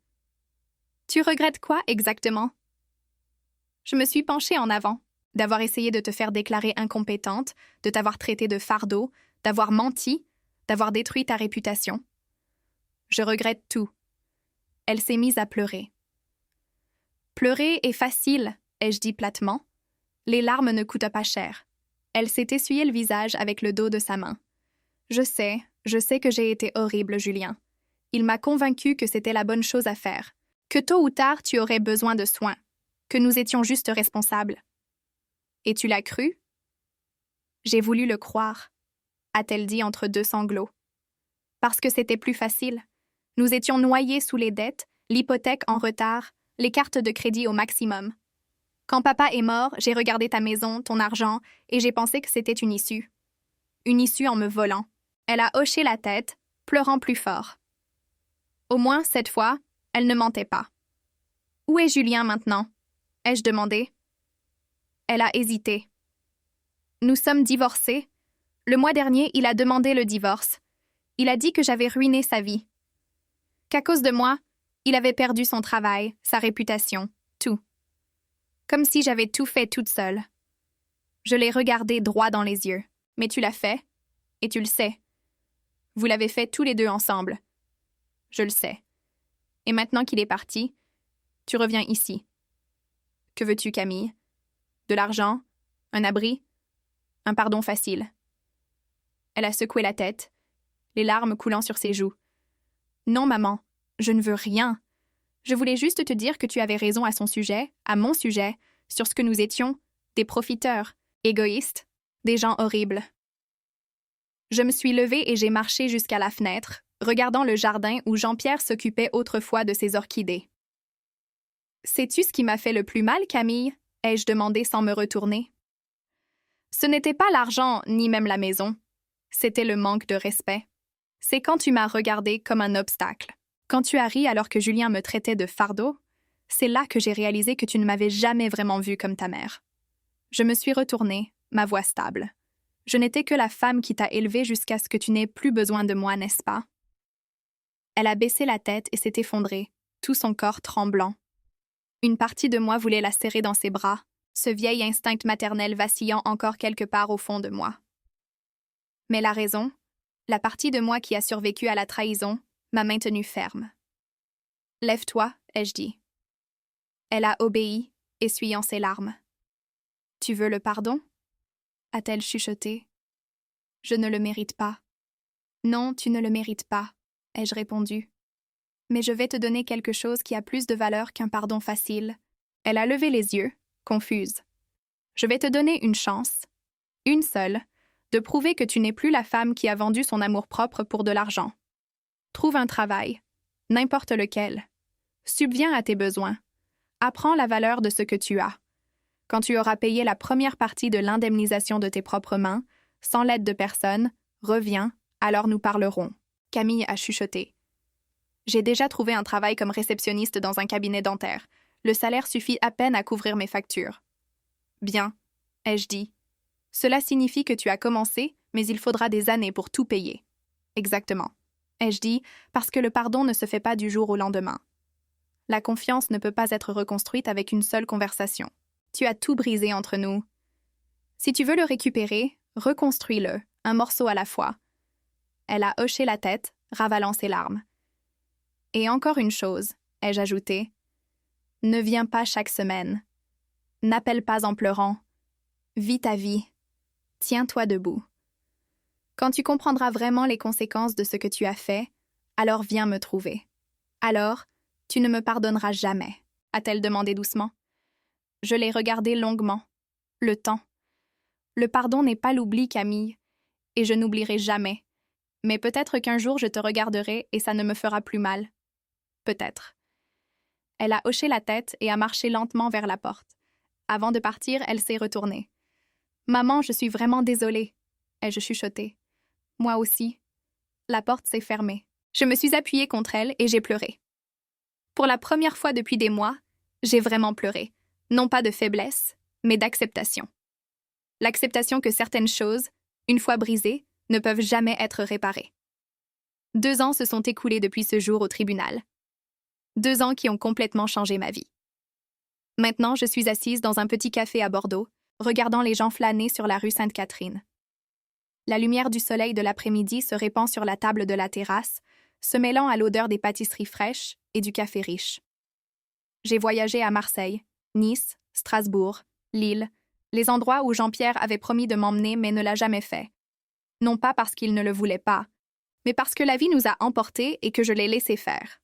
« Tu regrettes quoi exactement? » Je me suis penchée en avant, d'avoir essayé de te faire déclarer incompétente, de t'avoir traitée de fardeau, d'avoir menti, d'avoir détruit ta réputation. Je regrette tout. Elle s'est mise à pleurer. Pleurer est facile, ai-je dit platement. Les larmes ne coûtent pas cher. Elle s'est essuyé le visage avec le dos de sa main. Je sais que j'ai été horrible, Julien. Il m'a convaincu que c'était la bonne chose à faire, que tôt ou tard tu aurais besoin de soins, que nous étions juste responsables. Et tu l'as cru? J'ai voulu le croire, a-t-elle dit entre deux sanglots. Parce que c'était plus facile. Nous étions noyés sous les dettes, l'hypothèque en retard, les cartes de crédit au maximum. Quand papa est mort, j'ai regardé ta maison, ton argent, et j'ai pensé que c'était une issue. Une issue en me volant. Elle a hoché la tête, pleurant plus fort. Au moins, cette fois, elle ne mentait pas. « Où est Julien maintenant ?» ai-je demandé. Elle a hésité. « Nous sommes divorcés. Le mois dernier, il a demandé le divorce. Il a dit que j'avais ruiné sa vie. Qu'à cause de moi, il avait perdu son travail, sa réputation, tout. Comme si j'avais tout fait toute seule. Je l'ai regardé droit dans les yeux. Mais tu l'as fait, et tu le sais. Vous l'avez fait tous les deux ensemble. Je le sais. Et maintenant qu'il est parti, tu reviens ici. Que veux-tu, Camille? De l'argent? Un abri? Un pardon facile? » Elle a secoué la tête, les larmes coulant sur ses joues. « Non, maman, je ne veux rien. Je voulais juste te dire que tu avais raison à son sujet, à mon sujet, sur ce que nous étions, des profiteurs, égoïstes, des gens horribles. » Je me suis levée et j'ai marché jusqu'à la fenêtre, regardant le jardin où Jean-Pierre s'occupait autrefois de ses orchidées. « Sais-tu ce qui m'a fait le plus mal, Camille ?» ai-je demandé sans me retourner. Ce n'était pas l'argent, ni même la maison. C'était le manque de respect. C'est quand tu m'as regardé comme un obstacle. Quand tu as ri alors que Julien me traitait de fardeau, c'est là que j'ai réalisé que tu ne m'avais jamais vraiment vue comme ta mère. Je me suis retournée, ma voix stable. Je n'étais que la femme qui t'a élevée jusqu'à ce que tu n'aies plus besoin de moi, n'est-ce pas? Elle a baissé la tête et s'est effondrée, tout son corps tremblant. Une partie de moi voulait la serrer dans ses bras, ce vieil instinct maternel vacillant encore quelque part au fond de moi. Mais la raison, la partie de moi qui a survécu à la trahison, m'a maintenue ferme. « Lève-toi », ai-je dit. Elle a obéi, essuyant ses larmes. « Tu veux le pardon » a-t-elle chuchoté. « Je ne le mérite pas. »« Non, tu ne le mérites pas », ai-je répondu. « Mais je vais te donner quelque chose qui a plus de valeur qu'un pardon facile. » Elle a levé les yeux, confuse. « Je vais te donner une chance, une seule, de prouver que tu n'es plus la femme qui a vendu son amour-propre pour de l'argent. Trouve un travail, n'importe lequel. Subviens à tes besoins. Apprends la valeur de ce que tu as. Quand tu auras payé la première partie de l'indemnisation de tes propres mains, sans l'aide de personne, reviens, alors nous parlerons. » Camille a chuchoté. « J'ai déjà trouvé un travail comme réceptionniste dans un cabinet dentaire. Le salaire suffit à peine à couvrir mes factures. »« Bien, » ai-je dit. « Cela signifie que tu as commencé, mais il faudra des années pour tout payer. »« Exactement, » ai-je dit, parce que le pardon ne se fait pas du jour au lendemain. La confiance ne peut pas être reconstruite avec une seule conversation. Tu as tout brisé entre nous. Si tu veux le récupérer, reconstruis-le, un morceau à la fois. Elle a hoché la tête, ravalant ses larmes. Et encore une chose, ai-je ajouté. Ne viens pas chaque semaine. N'appelle pas en pleurant. Vis ta vie. Tiens-toi debout. Quand tu comprendras vraiment les conséquences de ce que tu as fait, alors viens me trouver. Alors, tu ne me pardonneras jamais, a-t-elle demandé doucement. Je l'ai regardé longuement. Le temps. Le pardon n'est pas l'oubli, Camille, et je n'oublierai jamais. Mais peut-être qu'un jour je te regarderai et ça ne me fera plus mal. Peut-être. Elle a hoché la tête et a marché lentement vers la porte. Avant de partir, elle s'est retournée. « Maman, je suis vraiment désolée, » ai-je chuchoté. « Moi aussi. » La porte s'est fermée. Je me suis appuyée contre elle et j'ai pleuré. Pour la première fois depuis des mois, j'ai vraiment pleuré. Non pas de faiblesse, mais d'acceptation. L'acceptation que certaines choses, une fois brisées, ne peuvent jamais être réparées. 2 ans se sont écoulés depuis ce jour au tribunal. 2 ans qui ont complètement changé ma vie. Maintenant, je suis assise dans un petit café à Bordeaux, regardant les gens flâner sur la rue Sainte-Catherine. La lumière du soleil de l'après-midi se répand sur la table de la terrasse, se mêlant à l'odeur des pâtisseries fraîches et du café riche. J'ai voyagé à Marseille, Nice, Strasbourg, Lille, les endroits où Jean-Pierre avait promis de m'emmener mais ne l'a jamais fait. Non pas parce qu'il ne le voulait pas, mais parce que la vie nous a emportés et que je l'ai laissé faire.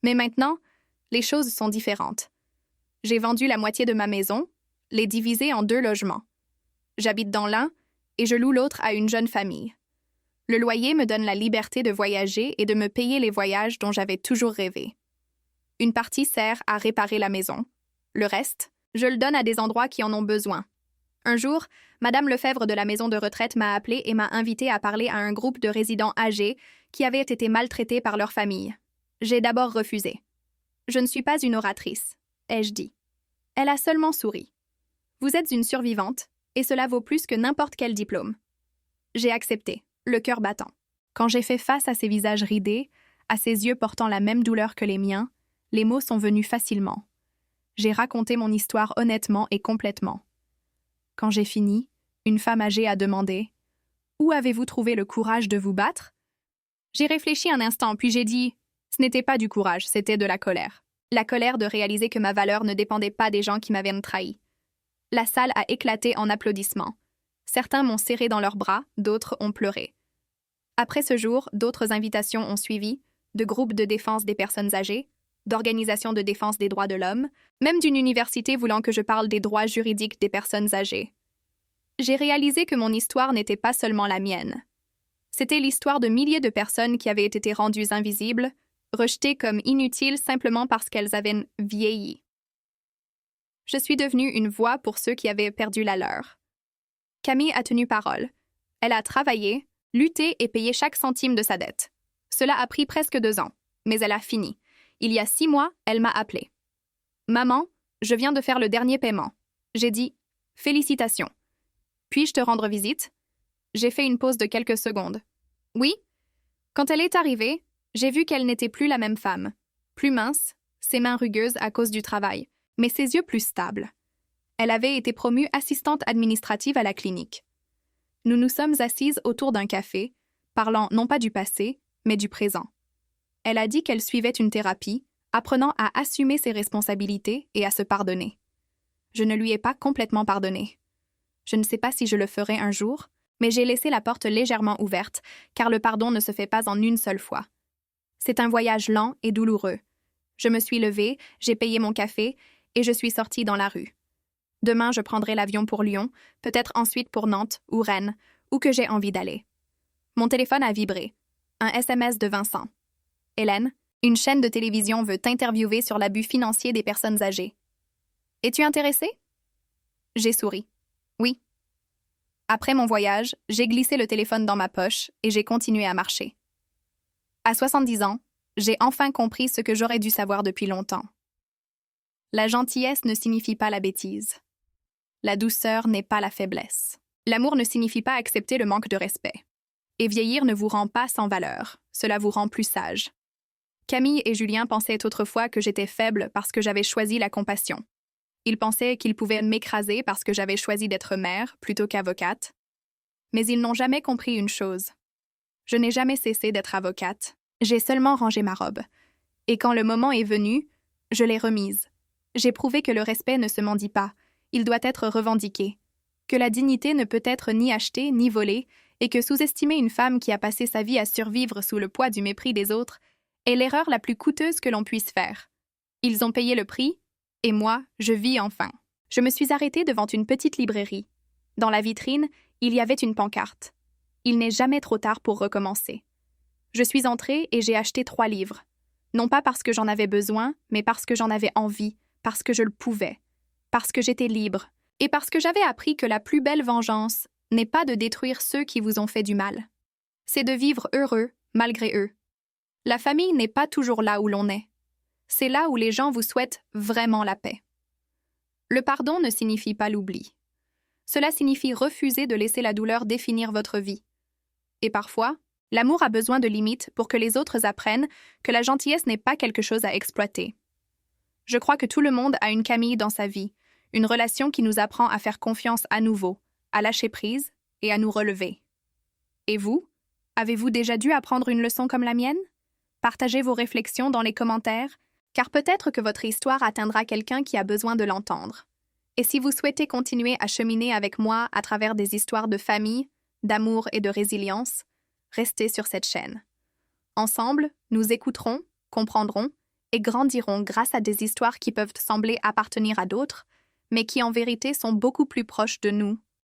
Mais maintenant, les choses sont différentes. J'ai vendu la moitié de ma maison, les divisé en 2 logements. J'habite dans l'un et je loue l'autre à une jeune famille. Le loyer me donne la liberté de voyager et de me payer les voyages dont j'avais toujours rêvé. Une partie sert à réparer la maison. Le reste, je le donne à des endroits qui en ont besoin. Un jour, Madame Lefebvre de la maison de retraite m'a appelée et m'a invitée à parler à un groupe de résidents âgés qui avaient été maltraités par leur famille. J'ai d'abord refusé. Je ne suis pas une oratrice, ai-je dit. Elle a seulement souri. Vous êtes une survivante, et cela vaut plus que n'importe quel diplôme. J'ai accepté, le cœur battant. Quand j'ai fait face à ces visages ridés, à ces yeux portant la même douleur que les miens, les mots sont venus facilement. J'ai raconté mon histoire honnêtement et complètement. Quand j'ai fini, une femme âgée a demandé « Où avez-vous trouvé le courage de vous battre ?» J'ai réfléchi un instant, puis j'ai dit « Ce n'était pas du courage, c'était de la colère. La colère de réaliser que ma valeur ne dépendait pas des gens qui m'avaient trahi. » La salle a éclaté en applaudissements. Certains m'ont serré dans leurs bras, d'autres ont pleuré. Après ce jour, d'autres invitations ont suivi, de groupes de défense des personnes âgées, d'organisations de défense des droits de l'homme, même d'une université voulant que je parle des droits juridiques des personnes âgées. J'ai réalisé que mon histoire n'était pas seulement la mienne. C'était l'histoire de milliers de personnes qui avaient été rendues invisibles, rejetées comme inutiles simplement parce qu'elles avaient vieilli. Je suis devenue une voix pour ceux qui avaient perdu la leur. Camille a tenu parole. Elle a travaillé, lutté et payé chaque centime de sa dette. Cela a pris presque 2 ans, mais elle a fini. Il y a 6 mois, elle m'a appelée. « Maman, je viens de faire le dernier paiement. » J'ai dit « Félicitations. Puis-je te rendre visite ?» J'ai fait une pause de quelques secondes. Oui? Quand elle est arrivée, j'ai vu qu'elle n'était plus la même femme. Plus mince, ses mains rugueuses à cause du travail, mais ses yeux plus stables. Elle avait été promue assistante administrative à la clinique. Nous nous sommes assises autour d'un café, parlant non pas du passé, mais du présent. Elle a dit qu'elle suivait une thérapie, apprenant à assumer ses responsabilités et à se pardonner. Je ne lui ai pas complètement pardonné. Je ne sais pas si je le ferai un jour, mais j'ai laissé la porte légèrement ouverte, car le pardon ne se fait pas en une seule fois. C'est un voyage lent et douloureux. Je me suis levée, j'ai payé mon café, et je suis sortie dans la rue. Demain, je prendrai l'avion pour Lyon, peut-être ensuite pour Nantes ou Rennes, où que j'ai envie d'aller. Mon téléphone a vibré. Un SMS de Vincent. Hélène, une chaîne de télévision veut t'interviewer sur l'abus financier des personnes âgées. Es-tu intéressée? J'ai souri. Oui. Après mon voyage, j'ai glissé le téléphone dans ma poche et j'ai continué à marcher. À 70 ans, j'ai enfin compris ce que j'aurais dû savoir depuis longtemps. La gentillesse ne signifie pas la bêtise. La douceur n'est pas la faiblesse. L'amour ne signifie pas accepter le manque de respect. Et vieillir ne vous rend pas sans valeur, cela vous rend plus sage. Camille et Julien pensaient autrefois que j'étais faible parce que j'avais choisi la compassion. Ils pensaient qu'ils pouvaient m'écraser parce que j'avais choisi d'être mère plutôt qu'avocate. Mais ils n'ont jamais compris une chose. Je n'ai jamais cessé d'être avocate. J'ai seulement rangé ma robe. Et quand le moment est venu, je l'ai remise. J'ai prouvé que le respect ne se mendie pas. Il doit être revendiqué. Que la dignité ne peut être ni achetée ni volée, et que sous-estimer une femme qui a passé sa vie à survivre sous le poids du mépris des autres est l'erreur la plus coûteuse que l'on puisse faire. Ils ont payé le prix, et moi, je vis enfin. Je me suis arrêtée devant une petite librairie. Dans la vitrine, il y avait une pancarte. Il n'est jamais trop tard pour recommencer. Je suis entrée et j'ai acheté 3 livres. Non pas parce que j'en avais besoin, mais parce que j'en avais envie, parce que je le pouvais, parce que j'étais libre, et parce que j'avais appris que la plus belle vengeance n'est pas de détruire ceux qui vous ont fait du mal. C'est de vivre heureux, malgré eux. La famille n'est pas toujours là où l'on est. C'est là où les gens vous souhaitent vraiment la paix. Le pardon ne signifie pas l'oubli. Cela signifie refuser de laisser la douleur définir votre vie. Et parfois, l'amour a besoin de limites pour que les autres apprennent que la gentillesse n'est pas quelque chose à exploiter. Je crois que tout le monde a une Camille dans sa vie, une relation qui nous apprend à faire confiance à nouveau, à lâcher prise et à nous relever. Et vous, avez-vous déjà dû apprendre une leçon comme la mienne? Partagez vos réflexions dans les commentaires, car peut-être que votre histoire atteindra quelqu'un qui a besoin de l'entendre. Et si vous souhaitez continuer à cheminer avec moi à travers des histoires de famille, d'amour et de résilience, restez sur cette chaîne. Ensemble, nous écouterons, comprendrons et grandirons grâce à des histoires qui peuvent sembler appartenir à d'autres, mais qui en vérité sont beaucoup plus proches de nous